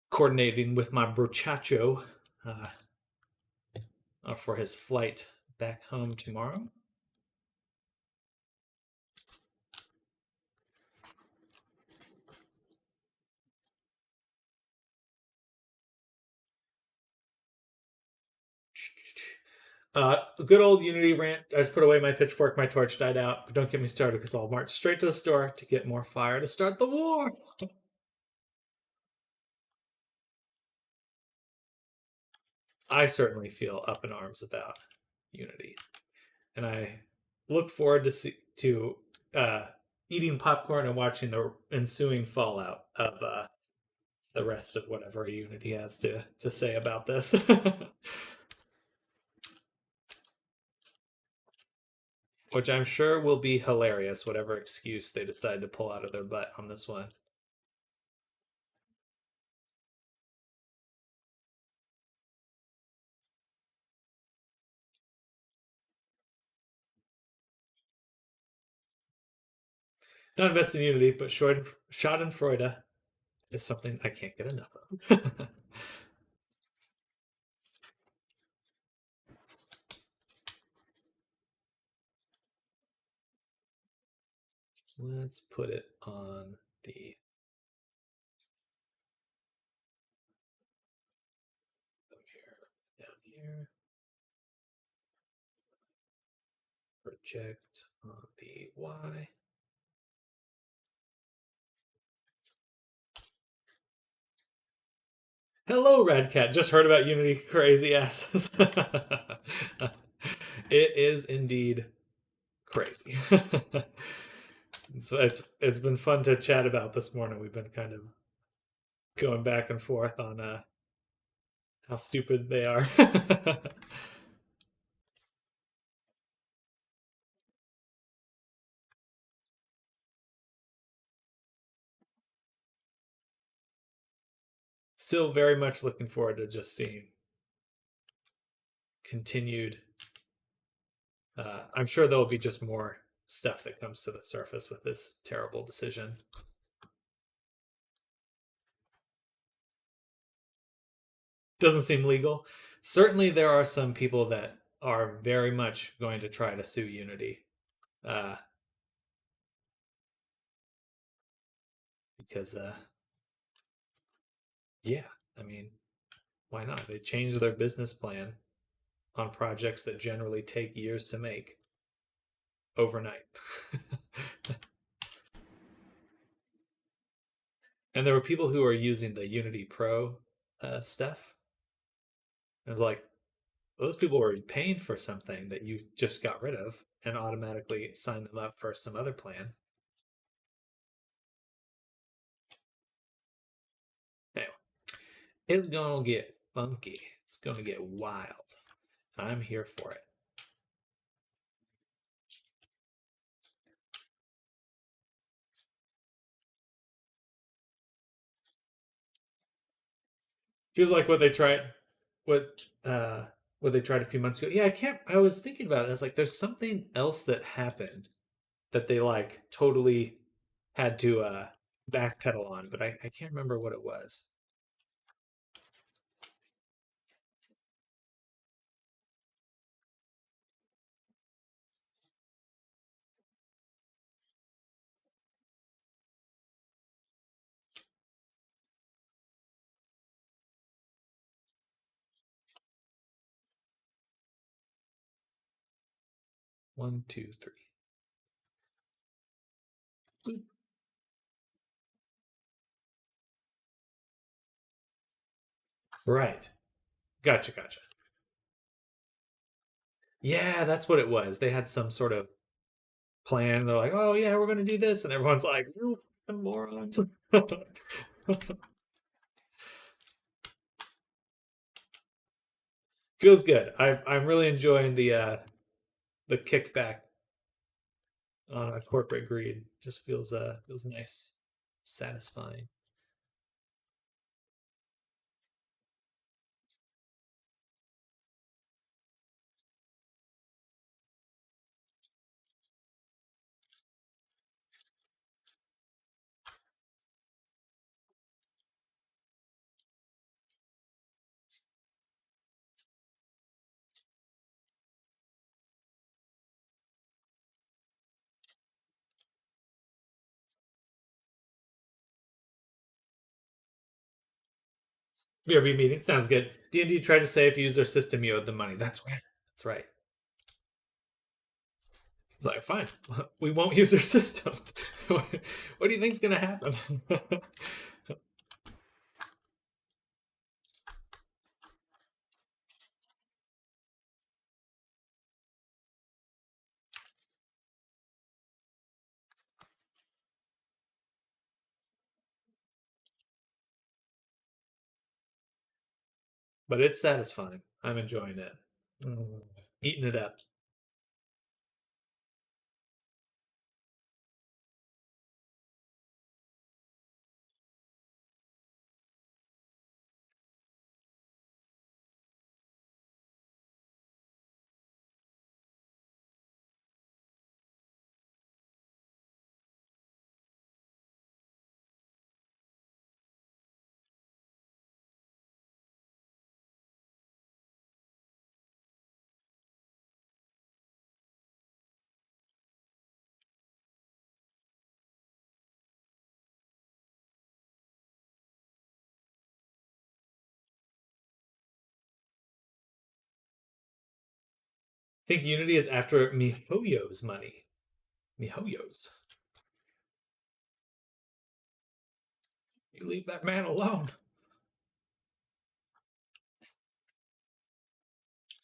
Coordinating with my brochacho uh, for his flight back home tomorrow. Good old Unity rant. I just put away my pitchfork, my torch died out. But don't get me started because I'll march straight to the store to get more fire to start the war. I certainly feel up in arms about Unity, and I look forward to uh, eating popcorn and watching the ensuing fallout of the rest of whatever Unity has to say about this. Which I'm sure will be hilarious, whatever excuse they decide to pull out of their butt on this one. Not invest in Unity, but Schadenfreude is something I can't get enough of. Let's put it on the down here. Project on the Y. Hello, Radcat. Just heard about Unity, crazy asses. It is indeed crazy. So it's been fun to chat about this morning. We've been kind of going back and forth on how stupid they are. Still very much looking forward to just seeing continued. I'm sure there'll be just more stuff that comes to the surface with this terrible decision. Doesn't seem legal. Certainly, there are some people that are very much going to try to sue Unity uh, because, yeah, I mean, why not? They change their business plan on projects that generally take years to make overnight. And there were people who were using the Unity Pro stuff. It was like, those people were paying for something that you just got rid of and automatically signed them up for some other plan. Anyway, it's gonna get funky. It's gonna get wild. I'm here for it. Feels like what uh what they tried a few months ago. Yeah, I was thinking about it. I was like, there's something else that happened that they like totally had to backpedal on, but I can't remember what it was. 1, 2, 3. Right. Gotcha. Yeah, that's what it was. They had some sort of plan. They're like, oh yeah, we're gonna do this, and everyone's like, you fucking morons. Feels good. I'm really enjoying the kickback on a corporate greed. Just feels nice, satisfying. BRB meeting sounds good. D&D tried to say if you use their system, you owed them money. That's right. That's right. It's like, fine, we won't use their system. What do you think's gonna happen? But it's satisfying. I'm enjoying it. Mm. Eating it up. I think Unity is after MiHoYo's money. MiHoYo's. You leave that man alone.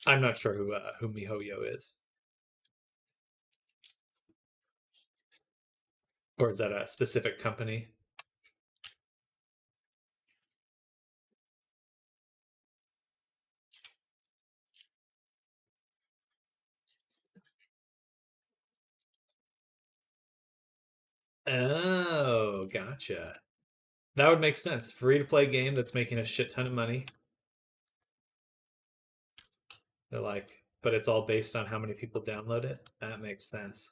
I'm not sure who MiHoYo is. Or is that a specific company? Oh, gotcha. That would make sense. Free to play game that's making a shit ton of money. They're like, but it's all based on how many people download it. That makes sense.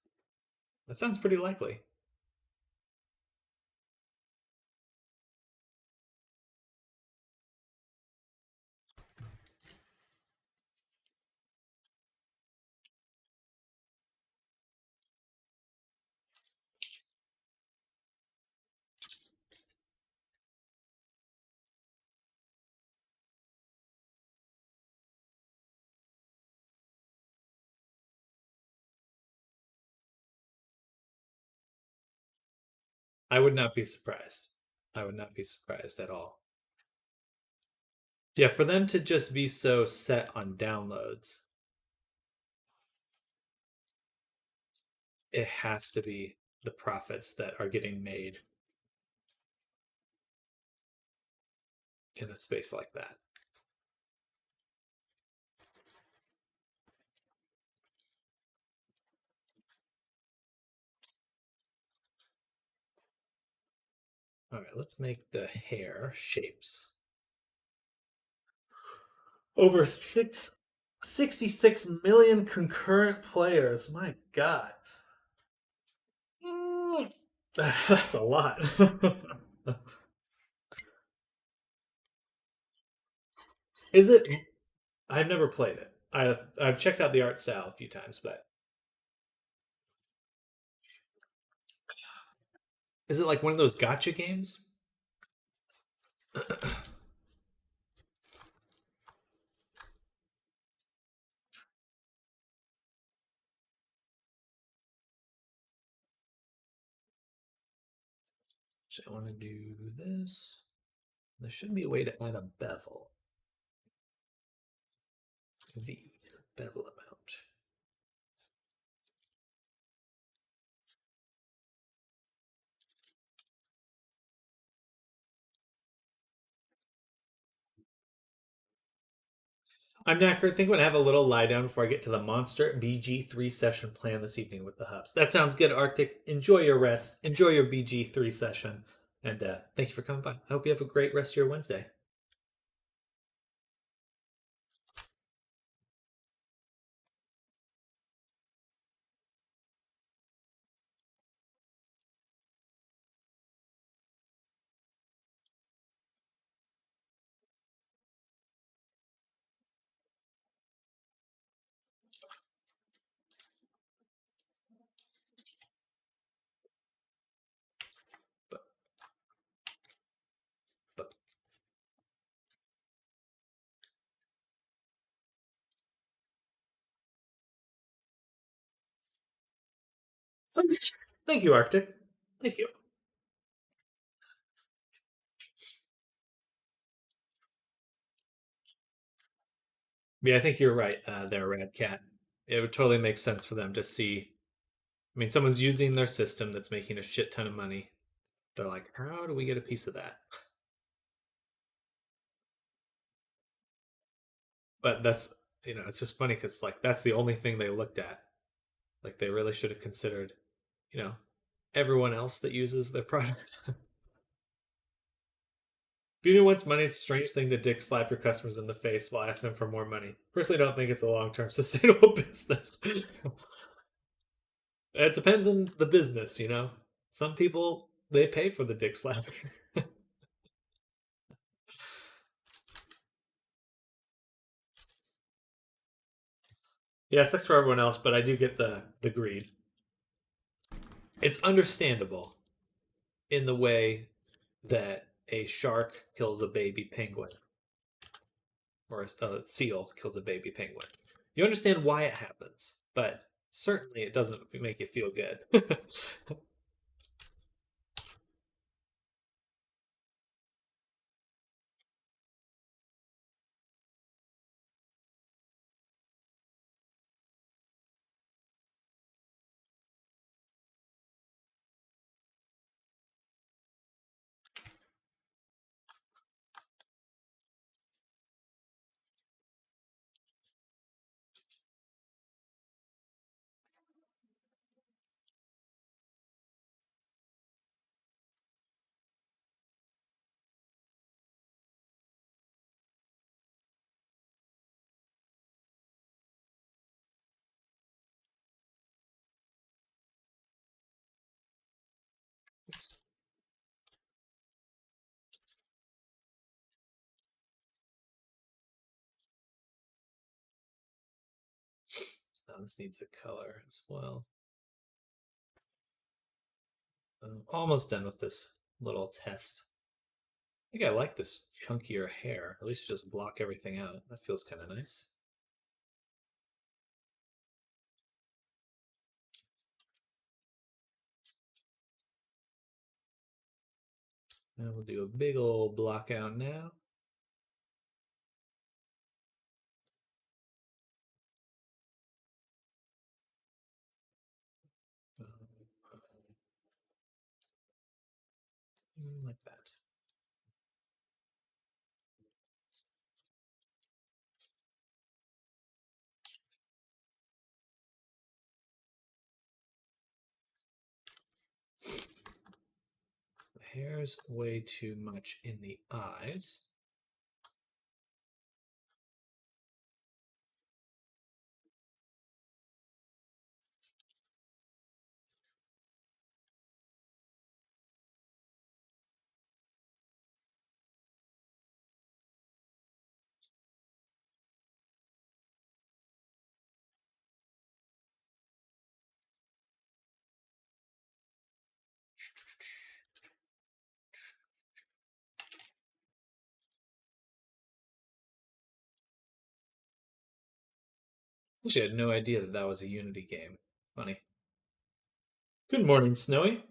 That sounds pretty likely. I would not be surprised. I would not be surprised at all. Yeah, for them to just be so set on downloads, it has to be the profits that are getting made in a space like that. All right, let's make the hair shapes. Over 66 million concurrent players. My God. That's a lot. Is it? I've never played it. I've checked out the art style a few times, but is it like one of those gotcha games? So I want to do this. There should be a way to add a bevel. V, bevel amount. I'm knackered. Think I'm gonna have a little lie down before I get to the monster BG3 session plan this evening with the hubs. That sounds good, Arctic. Enjoy your rest. Enjoy your BG3 session. And thank you for coming by. I hope you have a great rest of your Wednesday. Thank you, Arctic. Thank you. Yeah, I think you're right there, Rad Cat. It would totally make sense for them to see. I mean, someone's using their system that's making a shit ton of money. They're like, how do we get a piece of that? But that's, it's just funny because, like, that's the only thing they looked at. Like, they really should have considered, you know, everyone else that uses their product. If you wants money, it's a strange thing to dick slap your customers in the face while asking them for more money. Personally, don't think it's a long term sustainable business. It depends on the business. Some people they pay for the dick slapping. Yeah, it sucks for everyone else, but I do get the greed. It's understandable in the way that a shark kills a baby penguin or a seal kills a baby penguin. You understand why it happens, but certainly it doesn't make you feel good. Oops. This needs a color as well. I'm almost done with this little test. I think I like this chunkier hair. At least just block everything out. That feels kind of nice. And we'll do a big old block out now. Like that. The hair's way too much in the eyes. Actually, I had no idea that that was a Unity game. Funny. Good morning, Snowy.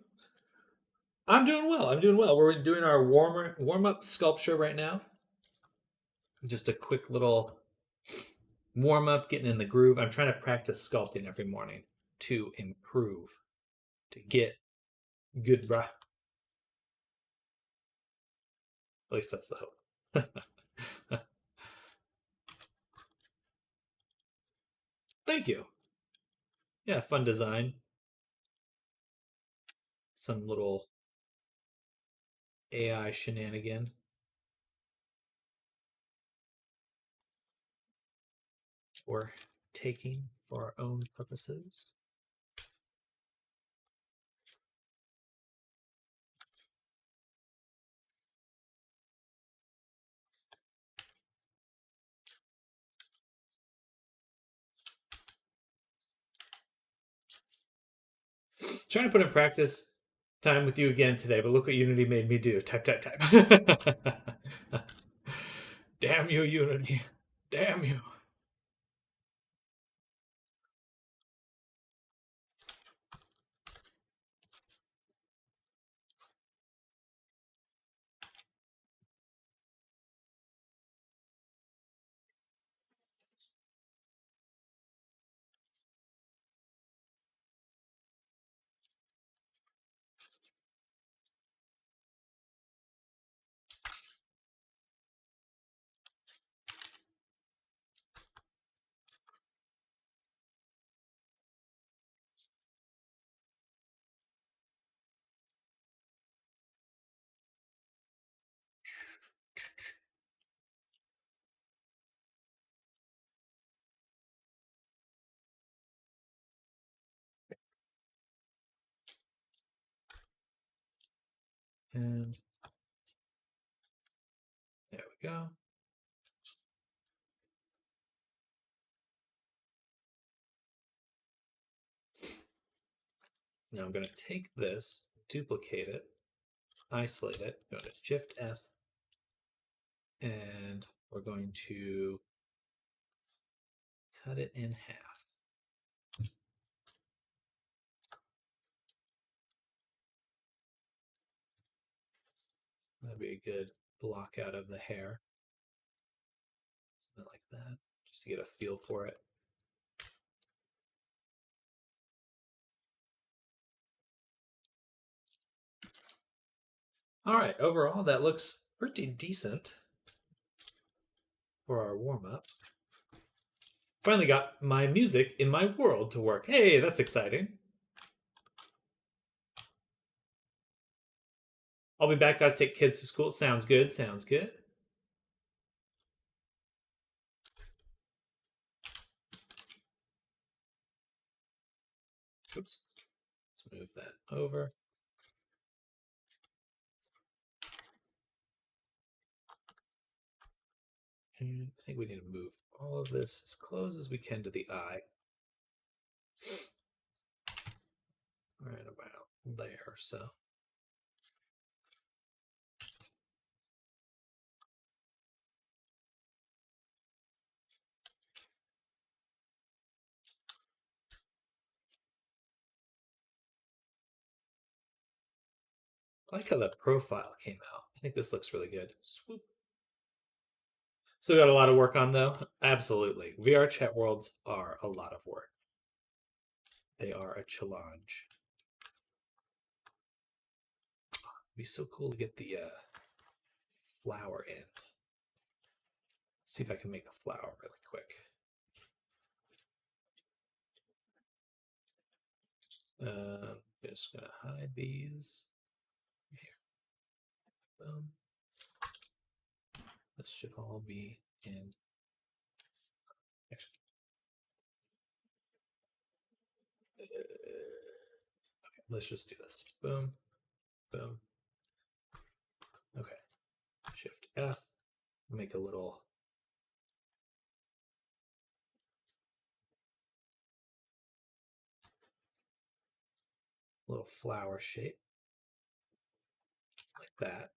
I'm doing well. I'm doing well. We're doing our warm up sculpture right now. Just a quick little warm up, getting in the groove. I'm trying to practice sculpting every morning to improve, to get good bruh. At least that's the hope. Thank you. Yeah, fun design. Some little AI shenanigan. We're taking for our own purposes. Trying to put in practice time with you again today, but look what Unity made me do. Type, type, type. Damn you, Unity. Damn you. And there we go. Now I'm going to take this, duplicate it, isolate it, go to Shift F, and we're going to cut it in half. That'd be a good block out of the hair. Something like that, just to get a feel for it. All right, overall, that looks pretty decent for our warm-up. Finally got my music in my world to work. Hey, that's exciting. I'll be back. Gotta take kids to school. Sounds good. Sounds good. Oops. Let's move that over. And I think we need to move all of this as close as we can to the eye. Right about there, so. I like how that profile came out. I think this looks really good. Swoop. Still got a lot of work on though. Absolutely. VR chat worlds are a lot of work. They are a challenge. It'd be so cool to get the flower in. Let's see if I can make a flower really quick. Just gonna hide these. Here. Boom. This should all be in. Actually, okay, let's just do this. Boom, boom. Okay. Shift F. Make a little flower shape like that.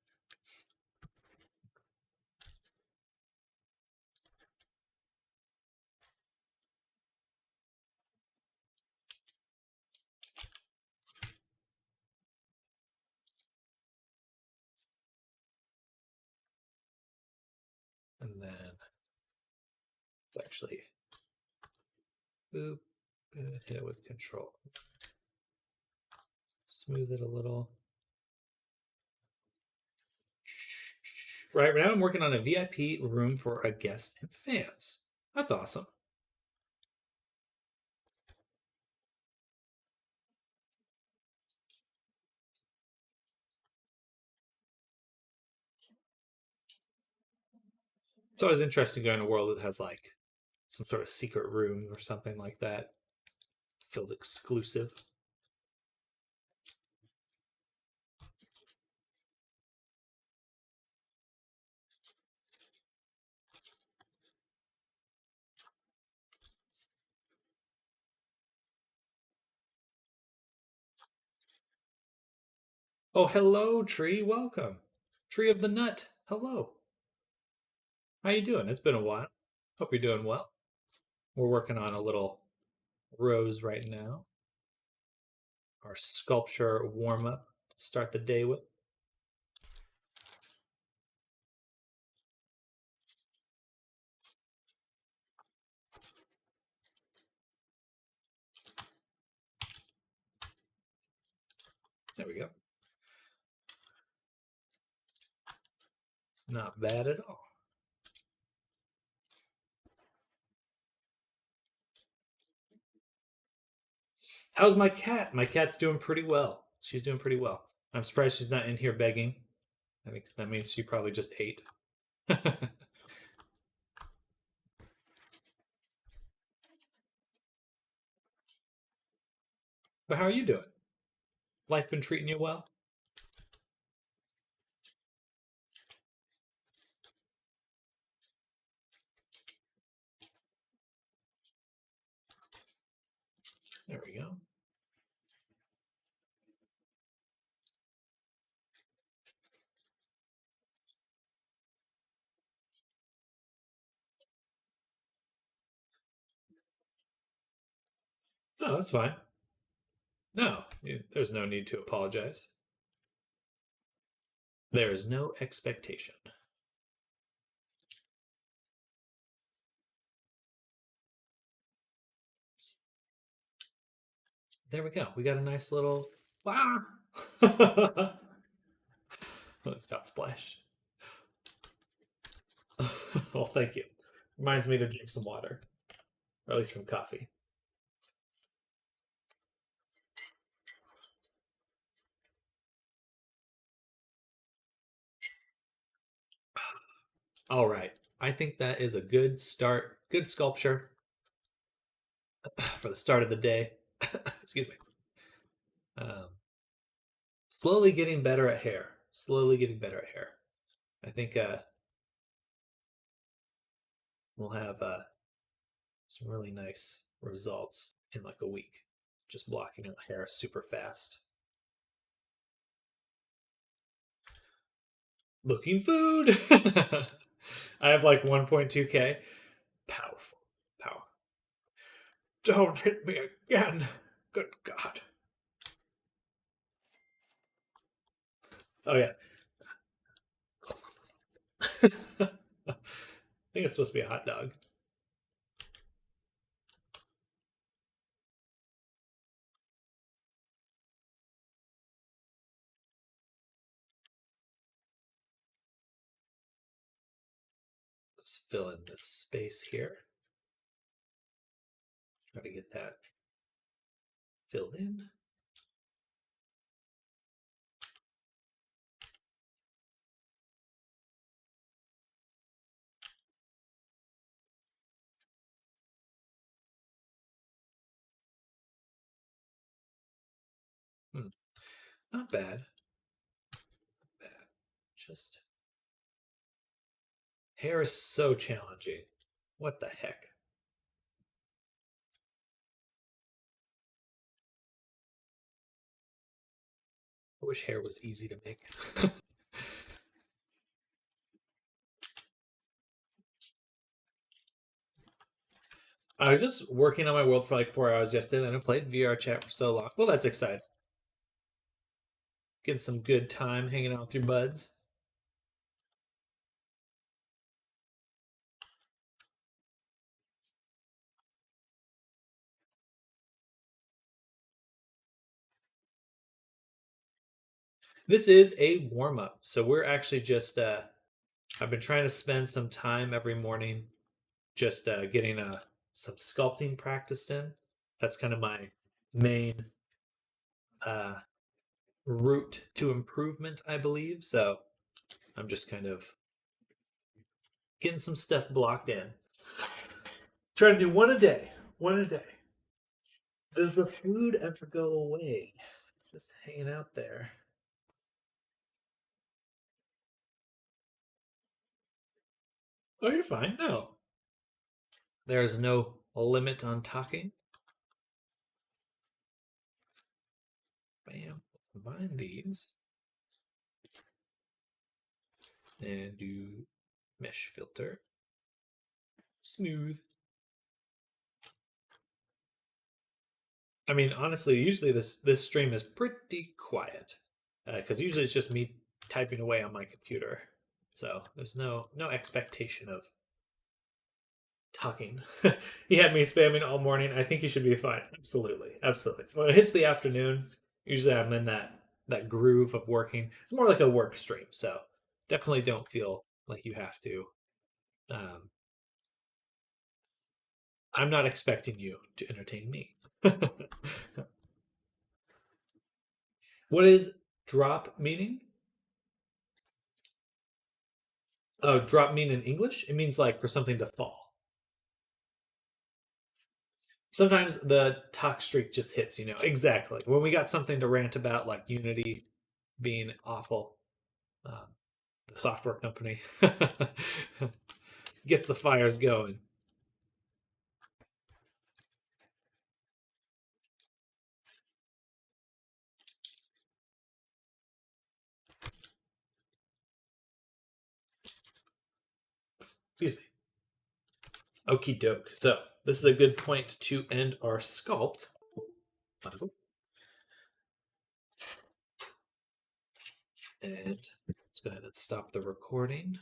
And then it's actually boop, hit it with control. Smooth it a little. Right now I'm working on a VIP room for a guest and fans. That's awesome. It's always interesting going to a world that has like some sort of secret room or something like that. Feels exclusive. Oh, hello, Tree. Welcome. Tree of the Nut. Hello. How you doing? It's been a while. Hope you're doing well. We're working on a little rose right now. Our sculpture warm up to start the day with. There we go. Not bad at all. How's my cat? My cat's doing pretty well. She's doing pretty well. I'm surprised she's not in here begging. I think that means she probably just ate. But how are you doing? Life been treating you well? No, that's fine. No, there's no need to apologize. There is no expectation. There we go. We got a nice little. Wow. It's got splashed. Well, thank you. Reminds me to drink some water, or at least some coffee. All right. I think that is a good start, good sculpture for the start of the day. Excuse me. Um, slowly getting better at hair. Slowly getting better at hair. I think we'll have some really nice results in like a week. Just blocking out hair super fast. Looking food. I have like 1.2K. Powerful. Power. Don't hit me again. Good God. Oh, yeah. I think it's supposed to be a hot dog. Let's fill in this space here. Try to get that filled in. Hmm. Not bad. Not bad. Just hair is so challenging. What the heck? I wish hair was easy to make. I was just working on my world for like 4 hours yesterday, and I played VR chat for so long. Well, that's exciting. Getting some good time hanging out with your buds. This is a warm up. So we're actually just I've been trying to spend some time every morning just getting some sculpting practiced in. That's kind of my main uh route to improvement, I believe. So I'm just kind of getting some stuff blocked in. Trying to do one a day. One a day. Does the food ever go away? Just hanging out there. Oh, you're fine. No. There's no limit on talking. Bam. Combine these and do mesh filter. Smooth. I mean, honestly, usually this stream is pretty quiet because usually it's just me typing away on my computer. So there's no expectation of talking. He had me spamming all morning. I think you should be fine. Absolutely, absolutely. When it hits the afternoon, usually I'm in that groove of working. It's more like a work stream, so definitely don't feel like you have to. Um, I'm not expecting you to entertain me. What is drop meaning? Oh, drop mean in English? It means like for something to fall. Sometimes the talk streak just hits, exactly when we got something to rant about, like Unity being awful. Um, the software company gets the fires going. Excuse me. Okie doke. So this is a good point to end our sculpt. And let's go ahead and stop the recording.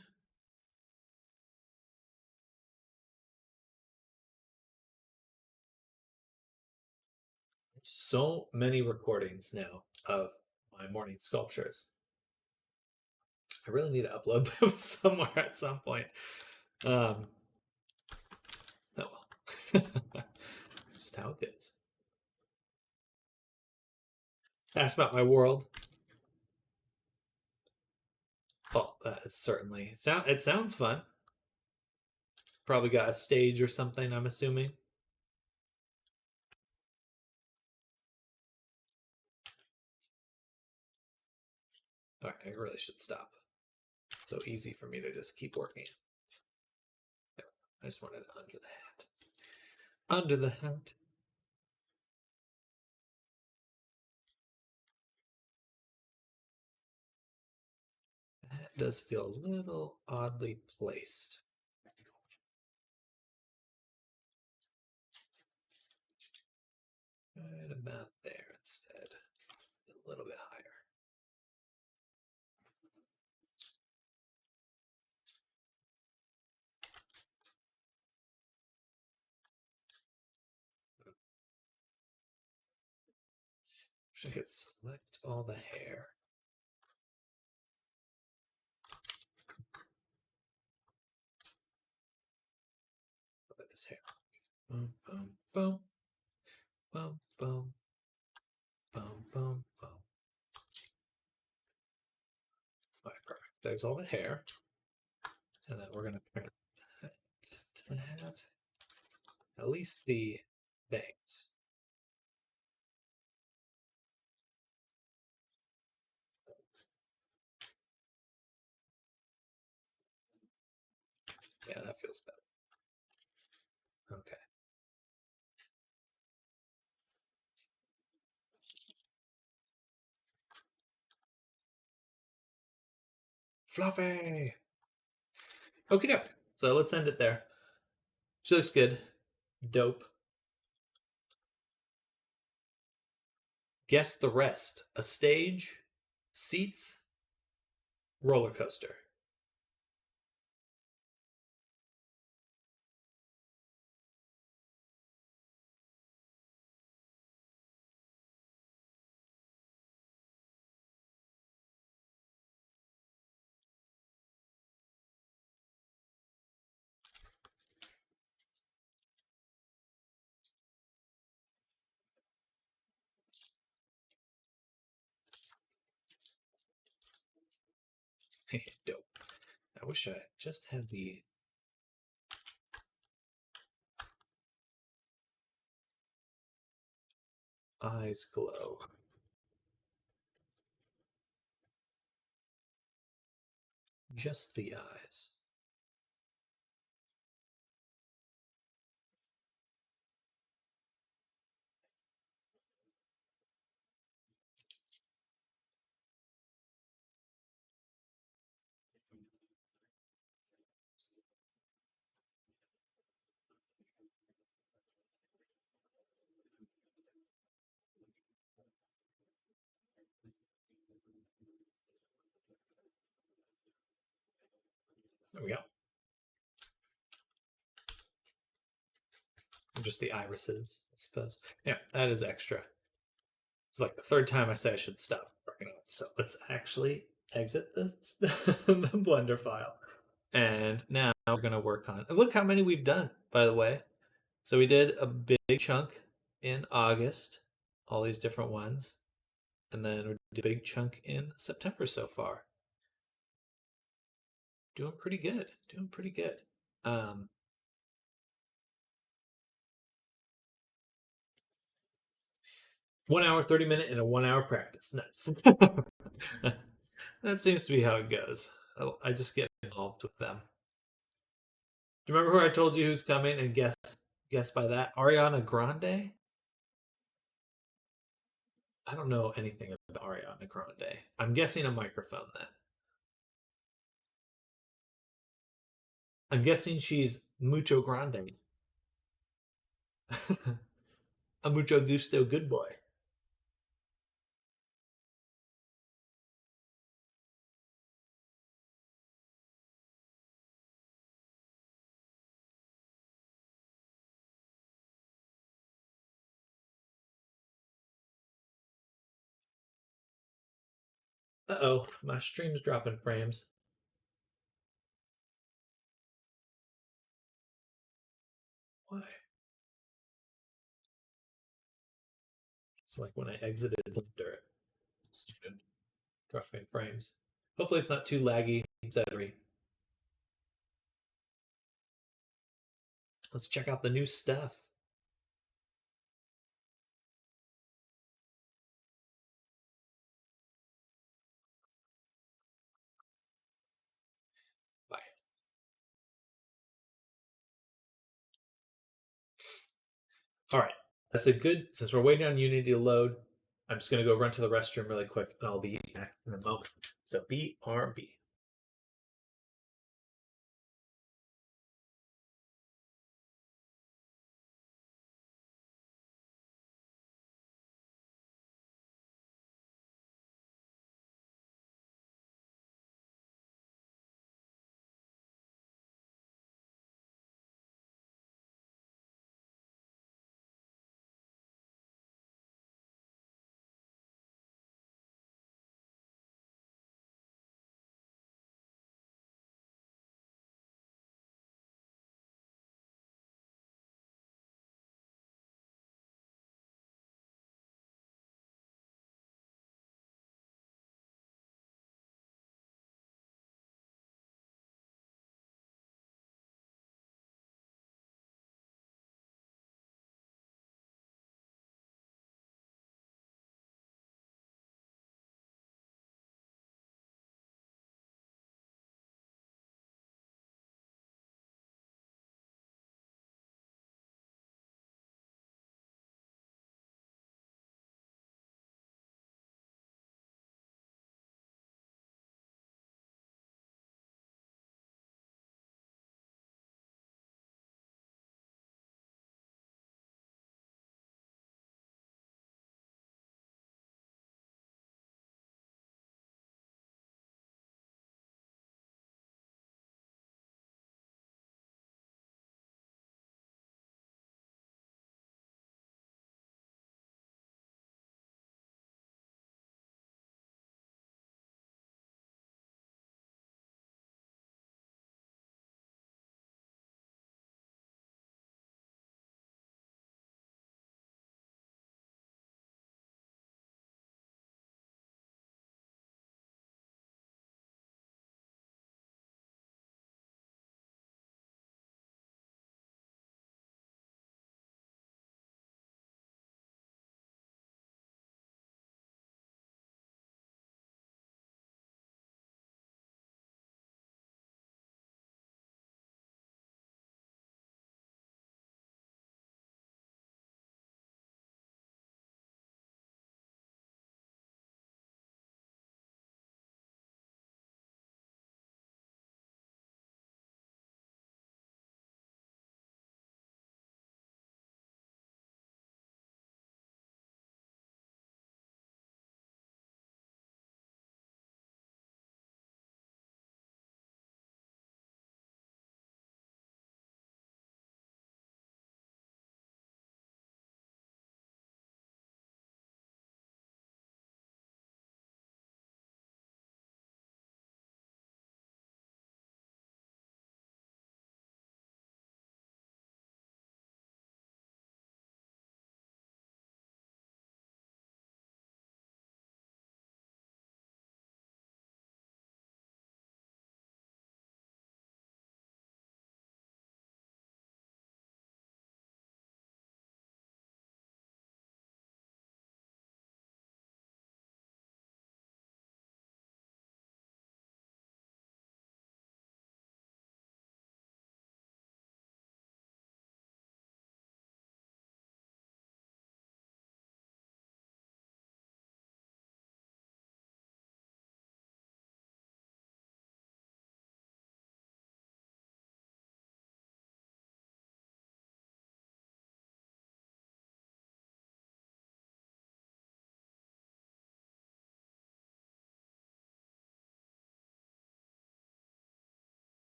So many recordings now of my morning sculptures. I really need to upload them somewhere at some point. Oh well. Just how it is. Ask about my world. Oh, that is certainly it sounds fun. Probably got a stage or something, I'm assuming. All right, I really should stop. It's so easy for me to just keep working. There, I just wanted it under the hat. Under the hat. That does feel a little oddly placed. Right about there instead. A little bit higher. Wish I could select all the hair. Look at this hair. Boom, boom, boom. Boom, boom. Boom, boom, boom. All right, perfect. There's all the hair. And then we're going to print that to the hat. At least the bangs. Yeah, that feels better. Okay. Fluffy. Okie doke. So let's end it there. She looks good. Dope. Guess the rest. A stage, seats, roller coaster. Dope. I wish I just had the eyes glow. Just the eyes. There we go. Just the irises, I suppose. Yeah, that is extra. It's like the third time I say I should stop working on it. So let's actually exit this, the Blender file. And now we're going to work on. And look how many we've done, by the way. So we did a big chunk in August, all these different ones. And then we did a big chunk in September so far. Doing pretty good. Doing pretty good. 1 hour, 30-minute, and a 1 hour practice. Nice. That seems to be how it goes. I just get involved with them. Do you remember who I told you who's coming and guess by that? Ariana Grande? I don't know anything about Ariana Grande. I'm guessing a microphone then. I'm guessing she's mucho grande. A mucho gusto good boy. Uh-oh, my stream's dropping frames. Why? It's like when I exited Blender, it started dropping frames. Hopefully it's not too laggy, etc. Let's check out the new stuff. Bye. All right. That's a good, since we're waiting on Unity to load, I'm just going to go run to the restroom really quick and I'll be back in a moment. So BRB.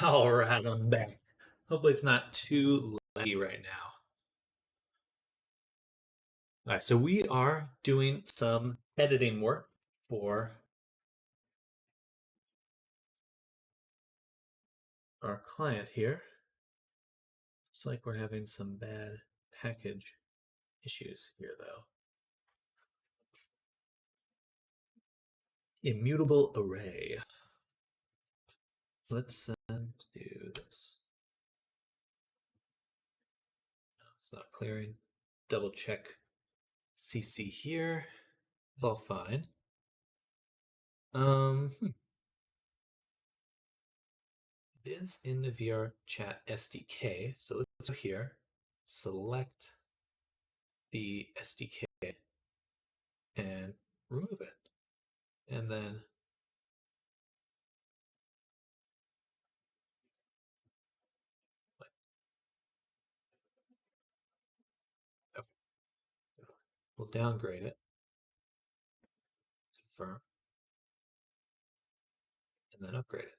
All right, I'm back. Hopefully, it's not too laggy right now. All right, so we are doing some editing work for our client here. Looks like we're having some bad package issues here, though. Immutable array. Let's do this. No, it's not clearing. Double check CC here. All fine. It is in the VR chat SDK. So let's go here, select the SDK and remove it. And then we'll downgrade it, confirm, and then upgrade it.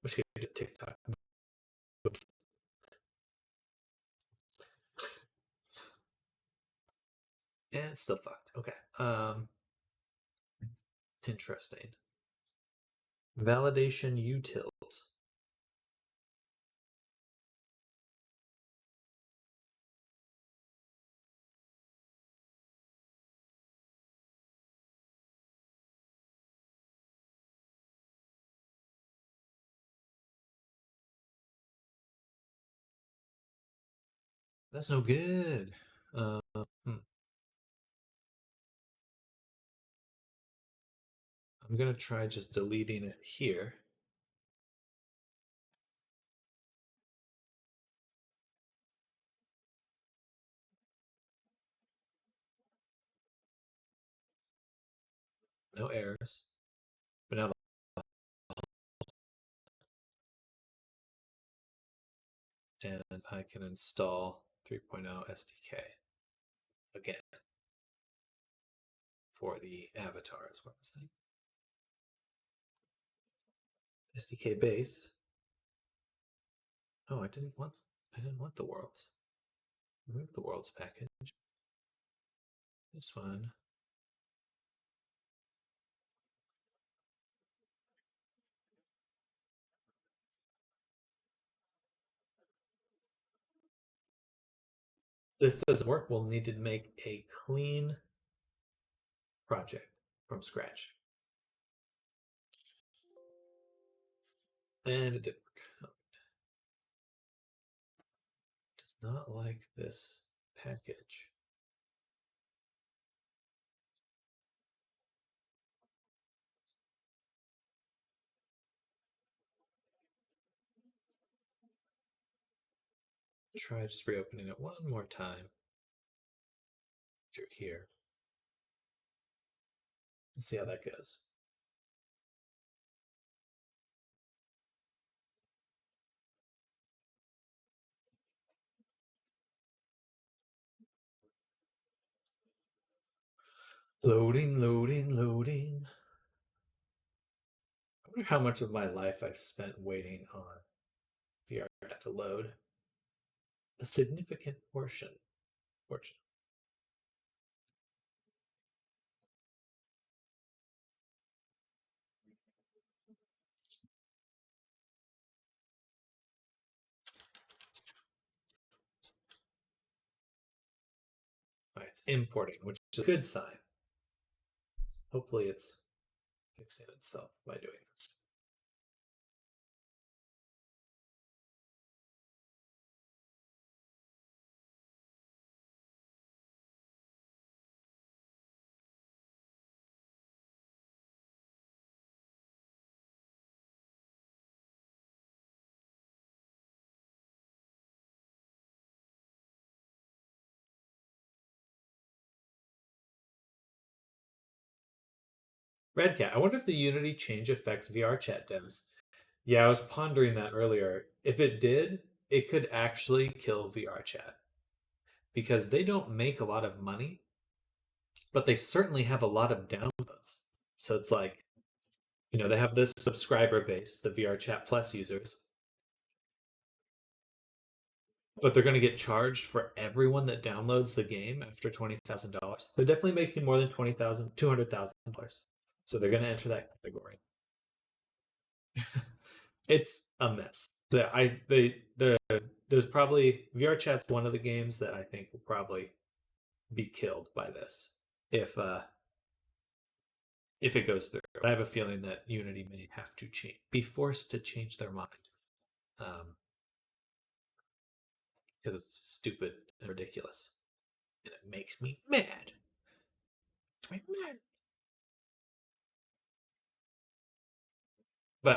Wish we could do TikTok. And it's still fucked. Okay. Interesting. Validation utils. That's no good. I'm gonna try just deleting it here. No errors. But now and I can install 3.0 SDK again for the avatars. What was that? SDK base. Oh, I didn't want the worlds. Remove the worlds package. This one. This doesn't work. We'll need to make a clean project from scratch. And it didn't work. Does not like this package. Try just reopening it one more time through here. Let's see how that goes. Loading, loading, loading. I wonder how much of my life I've spent waiting on VR to load. A significant portion. Fortunately. All right, it's importing, which is a good sign. Hopefully it's fixing itself by doing this. Redcat, I wonder if the Unity change affects VR chat devs. Yeah, I was pondering that earlier. If it did, it could actually kill VR chat. because they don't make a lot of money, but they certainly have a lot of downloads. So it's like, they have this subscriber base, the VR Chat Plus users, but they're going to get charged for everyone that downloads the game after $20,000. They're definitely making more than $200,000. So they're going to enter that category. It's a mess. There's probably VR Chat's one of the games that I think will probably be killed by this if it goes through. I have a feeling that Unity may have to be forced to change their mind, because it's stupid and ridiculous, and it makes me mad. But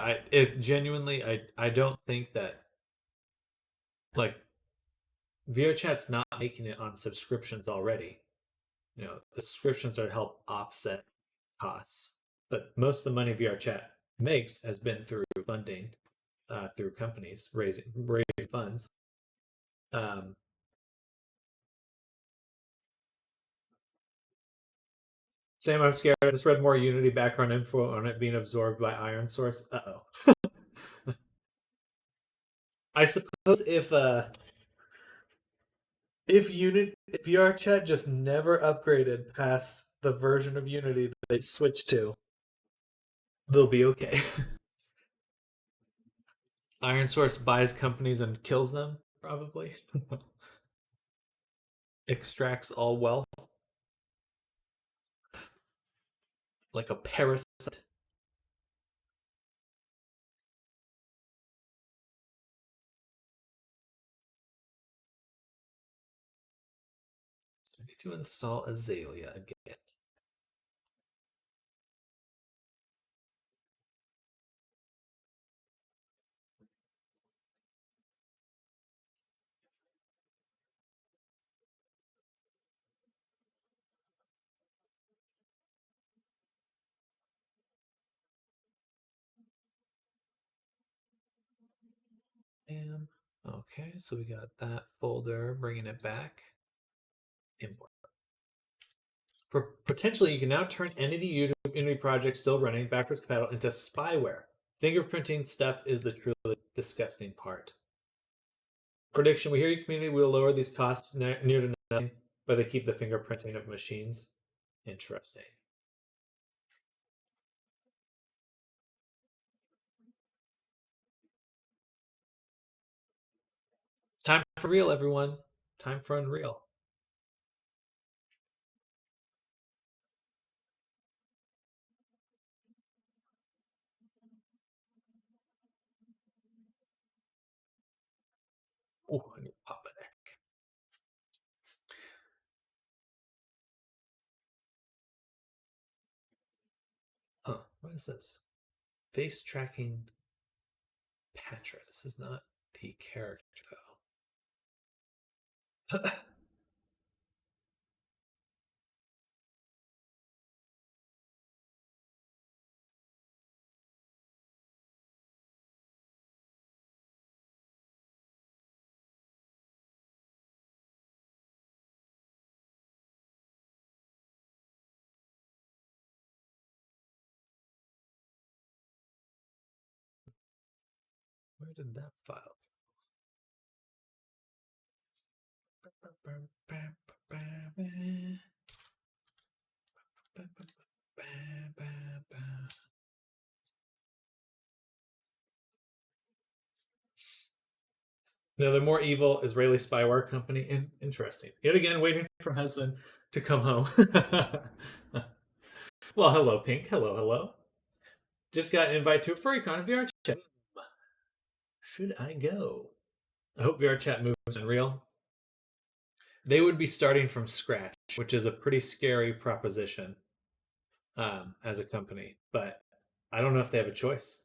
I don't think that, like, VRChat's not making it on subscriptions already. The subscriptions are to help offset costs, but most of the money VRChat makes has been through funding, through companies raising funds. Um, Sam, I'm scared. I just read more Unity background info on it being absorbed by Iron Source. Uh-oh. I suppose if VRChat just never upgraded past the version of Unity that they switched to, they'll be okay. Iron Source buys companies and kills them, probably. Extracts all wealth like a parasite. So I need to install Azalea again. And okay, so we got that folder, bringing it back. Import. Potentially, you can now turn any Unity project still running backwards compatible into spyware. Fingerprinting stuff is the truly disgusting part. Prediction: we hear your community will lower these costs near to nothing, but they keep the fingerprinting of machines. Interesting. Time for real, everyone. Time for Unreal. Oh, I need to pop my neck. Huh, what is this? Face tracking Patra. This is not the character, though. Where did that file the more evil Israeli spyware company. Interesting. Yet again, waiting for husband to come home. Well, hello, Pink. Hello, hello. Just got an invite to a FurryCon VR chat. Should I go? I hope VR chat moves Unreal. They would be starting from scratch, which is a pretty scary proposition, as a company. But I don't know if they have a choice.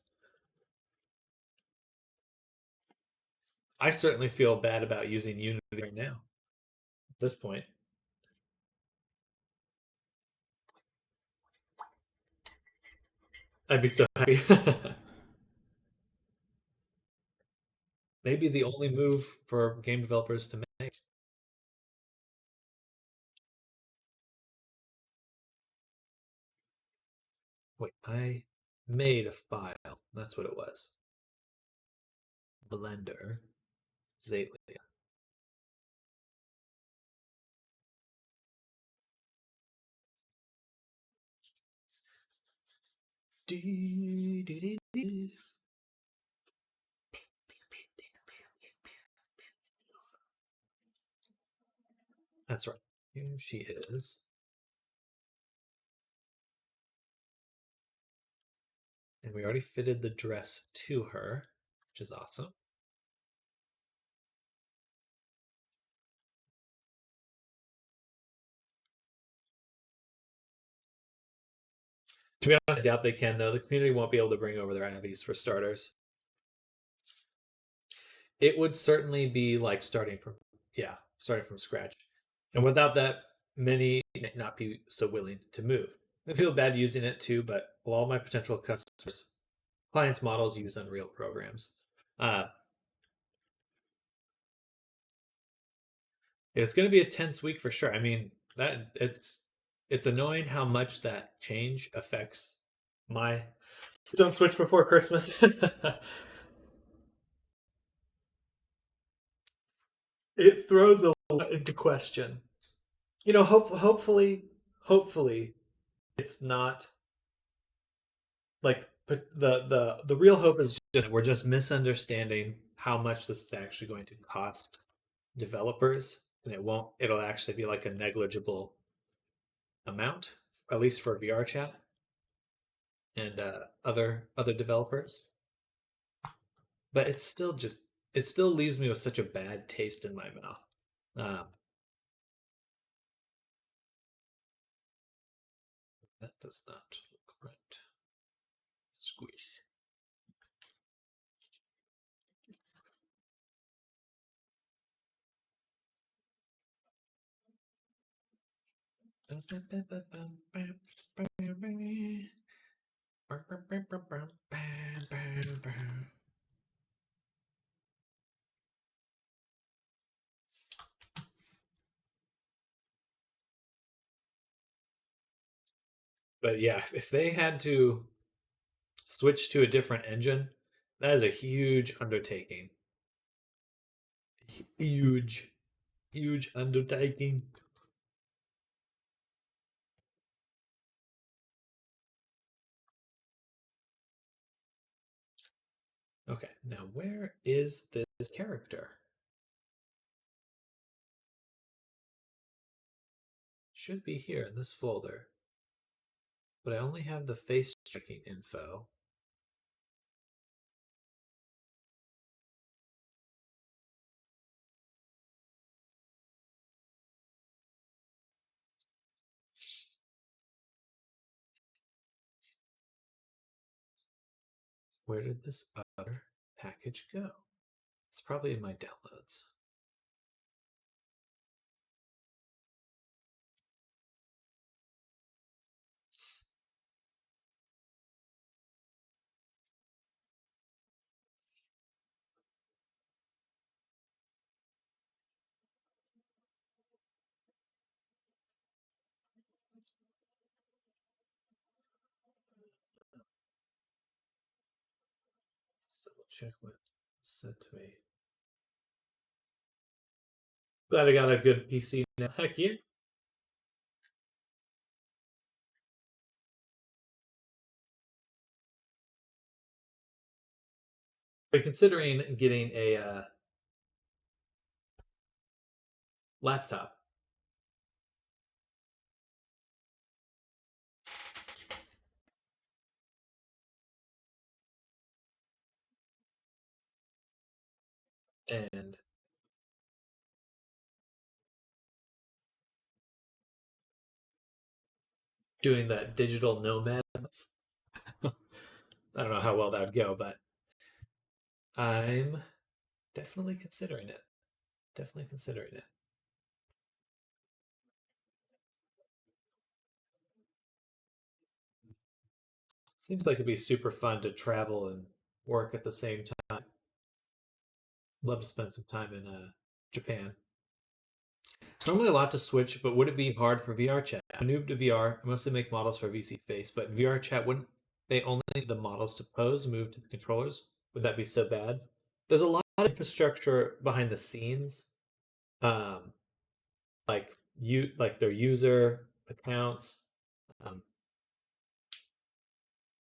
I certainly feel bad about using Unity right now at this point. I'd be so happy. Maybe the only move for game developers to make. I made a file. That's what it was. Blender Zaylia. That's right. Here she is. And we already fitted the dress to her, which is awesome. To be honest, I doubt they can, though. The community won't be able to bring over their Abbeys for starters. It would certainly be like starting from scratch. And without that, many may not be so willing to move. I feel bad using it too, but all my potential customers, clients' models use Unreal programs. Uh, it's going to be a tense week for sure. I mean, that it's annoying how much that change affects my don't switch before Christmas. It throws a lot into question. Hopefully it's not like, but the real hope is just we're just misunderstanding how much this is actually going to cost developers, and it'll actually be like a negligible amount, at least for VR chat and other developers. But it still leaves me with such a bad taste in my mouth. Um, that does not look right. Squish. But yeah, if they had to switch to a different engine, that is a huge undertaking. Huge, huge undertaking. Okay, now where is this character? Should be here in this folder, but I only have the face tracking info. Where did this other package go? It's probably in my downloads. So we'll check what was sent to me. Glad I got a good PC now. Heck yeah. But considering getting a laptop, and doing that digital nomad, I don't know how well that would go, but I'm definitely considering it. Definitely considering it. Seems like it'd be super fun to travel and work at the same time. Love to spend some time in Japan. It's normally a lot to switch, but would it be hard for VR chat? I'm new to VR. I mostly make models for VC Face, but VR chat wouldn't they only need the models to pose, move to the controllers, would that be so bad? There's a lot of infrastructure behind the scenes, um, like like their user accounts. Um,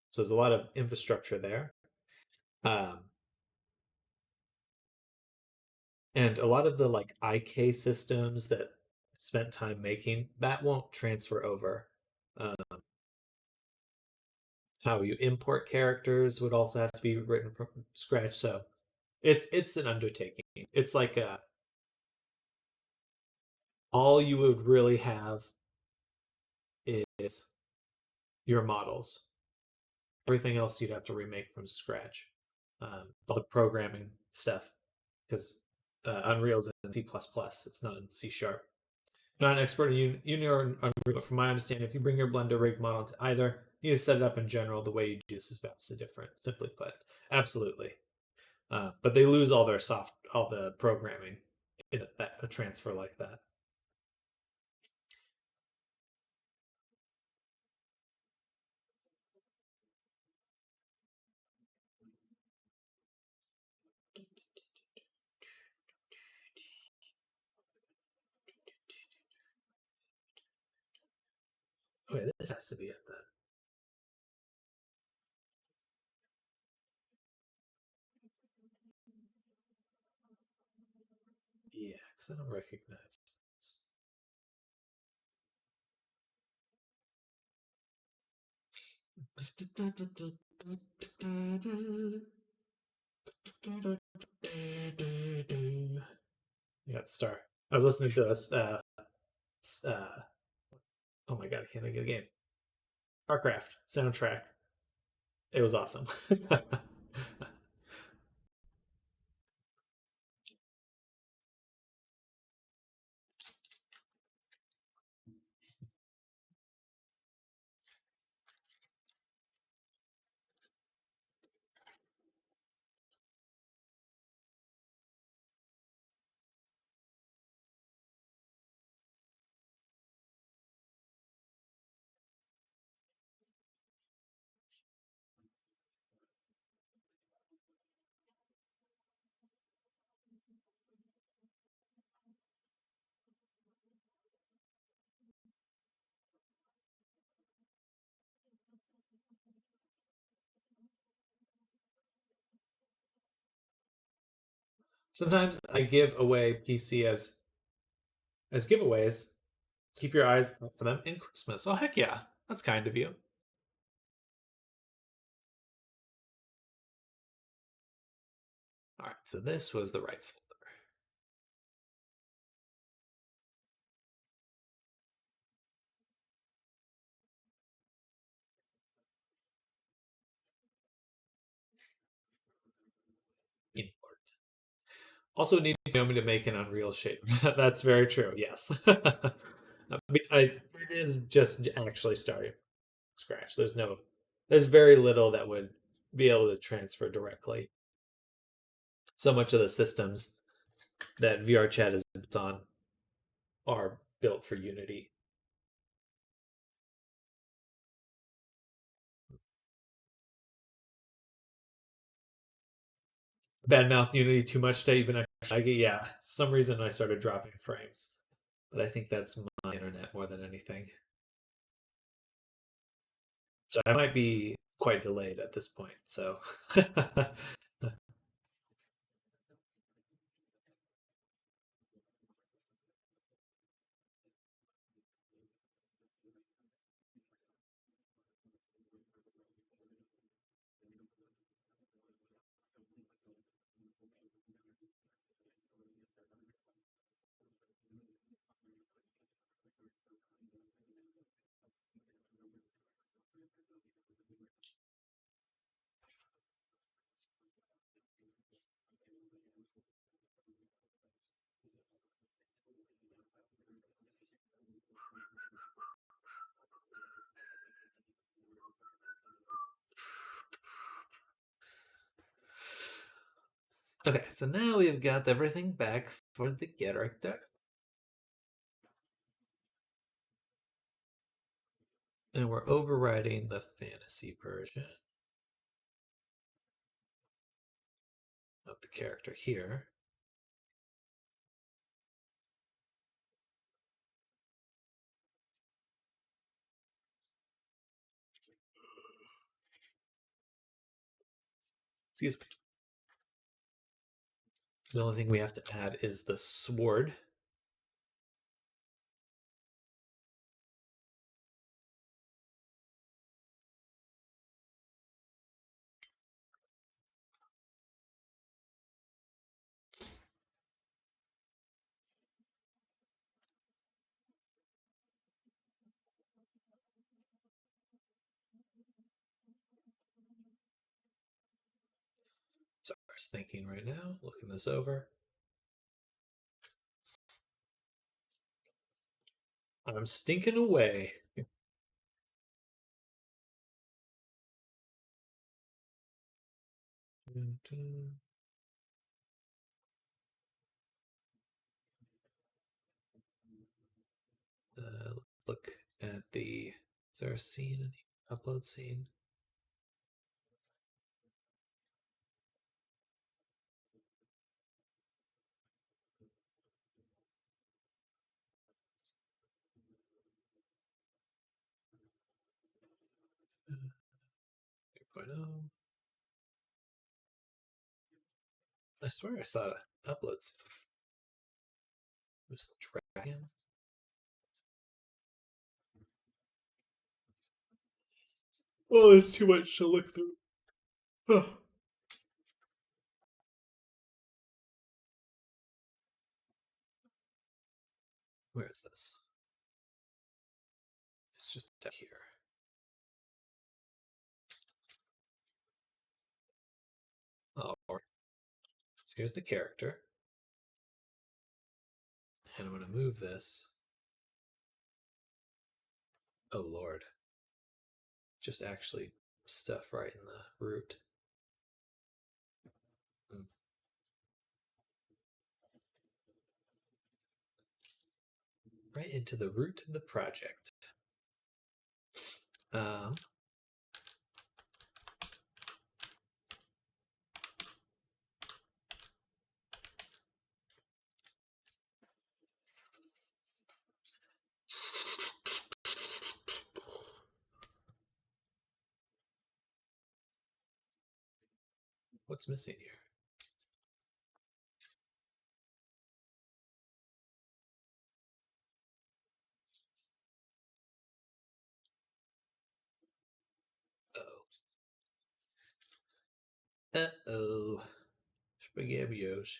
so there's a lot of infrastructure there, um, and a lot of the like IK systems that spent time making that won't transfer over. Um, how you import characters would also have to be written from scratch. So it's an undertaking. It's like all you would really have is your models. Everything else you'd have to remake from scratch. All the programming stuff, because Unreal's in C++. It's not in C sharp. Not an expert in Unity or Unreal, but from my understanding, if you bring your Blender rig model to either, you need to set it up in general. The way you do this is vastly different. Simply put, absolutely. But they lose all the programming in a transfer like that. Okay, this has to be it then. Yeah, because I don't recognize this. Yeah, the star. I was listening to this. Oh my god, I can't think of the game. Starcraft soundtrack. It was awesome. Sometimes I give away PC as giveaways. So keep your eyes out for them in Christmas. Oh heck yeah, that's kind of you. All right, so this was the right import. Also, need Naomi to make an Unreal shape. That's very true. Yes, it is just actually starting from scratch. There's very little that would be able to transfer directly. So much of the systems that VR chat is built on are built for Unity. Badmouth Unity too much today. You've been actually, yeah. For some reason I started dropping frames, but I think that's my internet more than anything. So I might be quite delayed at this point. So okay, so now we've got everything back for the character. And we're overriding the fantasy version. of the character here. Excuse me. The only thing we have to add is the sword. Sorry, I was thinking right now, looking this over. I'm stinking away. Let's look at the. Is there a scene? Upload scene? Uh, 3.0. I swear I saw an upload scene. Just dragon. Oh, it's too much to look through. Ugh. Where is this? It's just down here. Oh, so here's the character. And I'm going to move this. Oh, Lord. Just actually stuff right in the root. Mm. Right into the root of the project. What's missing here? Uh-oh. Spaghettios.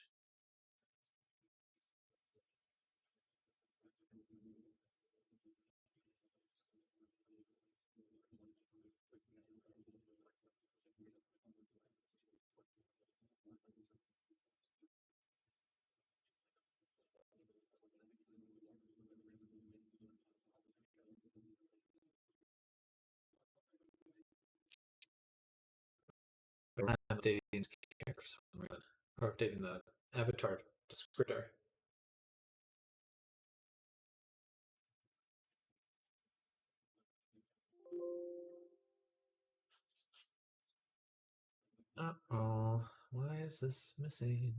I'm updating this character for some reason. Or updating the avatar descriptor. Uh-oh. Why is this missing?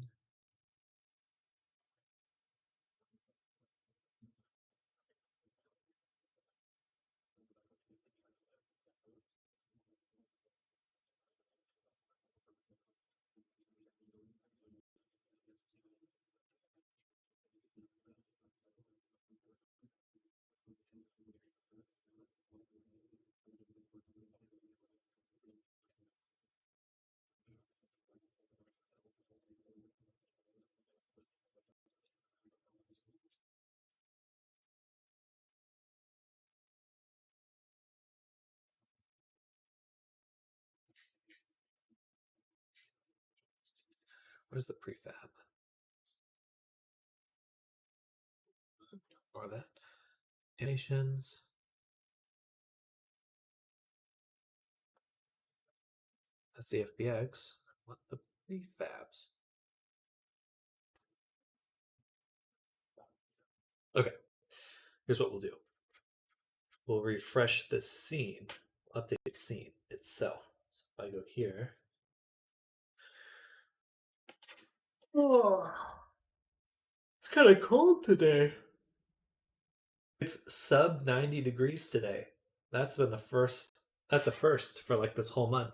Where's the prefab? Or that? Animations. That's the FBX. What the prefabs? Okay. Here's what we'll do. We'll refresh the scene. Update the scene itself. So if I go here. Oh, it's kind of cold today. It's sub 90 degrees today. That's been the first. That's a first for like this whole month.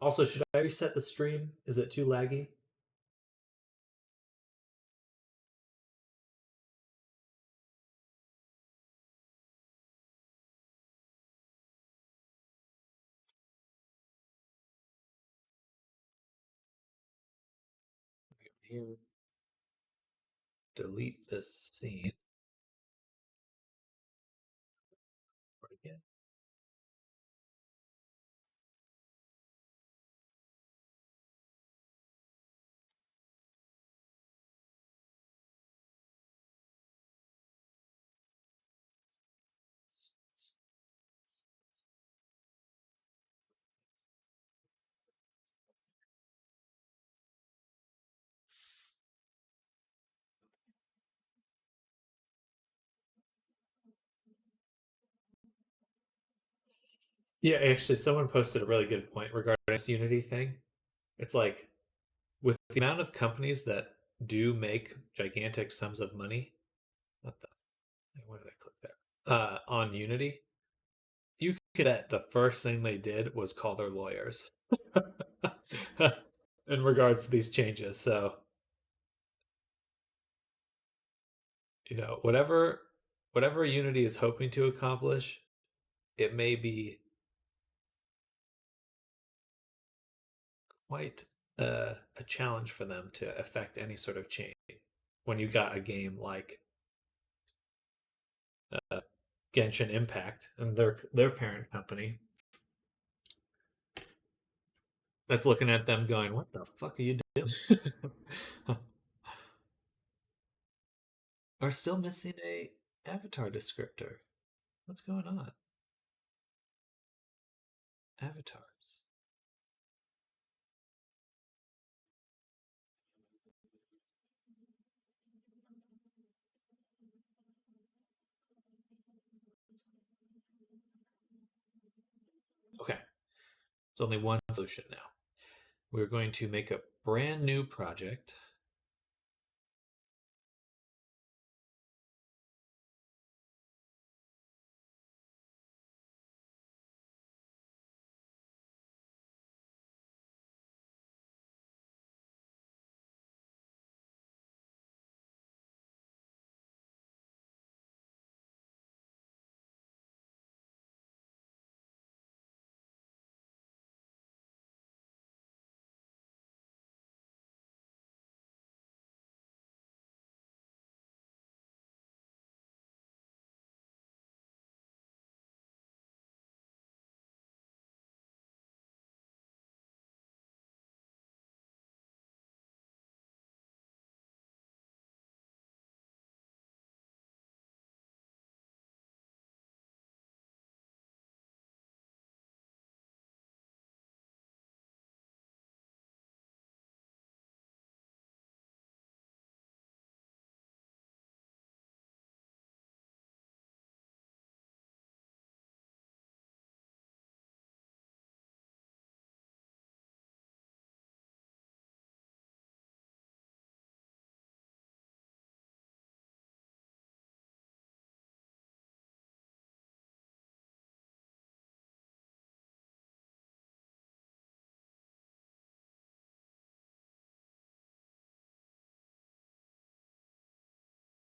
Also, should I reset the stream? Is it too laggy? Here, delete this scene. Again. Yeah, actually, someone posted a really good point regarding this Unity thing. It's like with the amount of companies that do make gigantic sums of money. What the? Where did I click there? On Unity, you could bet the first thing they did was call their lawyers in regards to these changes. So whatever Unity is hoping to accomplish, it may be quite a challenge for them to affect any sort of change when you got a game like uh, Genshin Impact and their parent company that's looking at them going, "What the fuck are you doing?" Are still missing a avatar descriptor. What's going on? Avatars. Okay, there's only one solution now. We're going to make a brand new project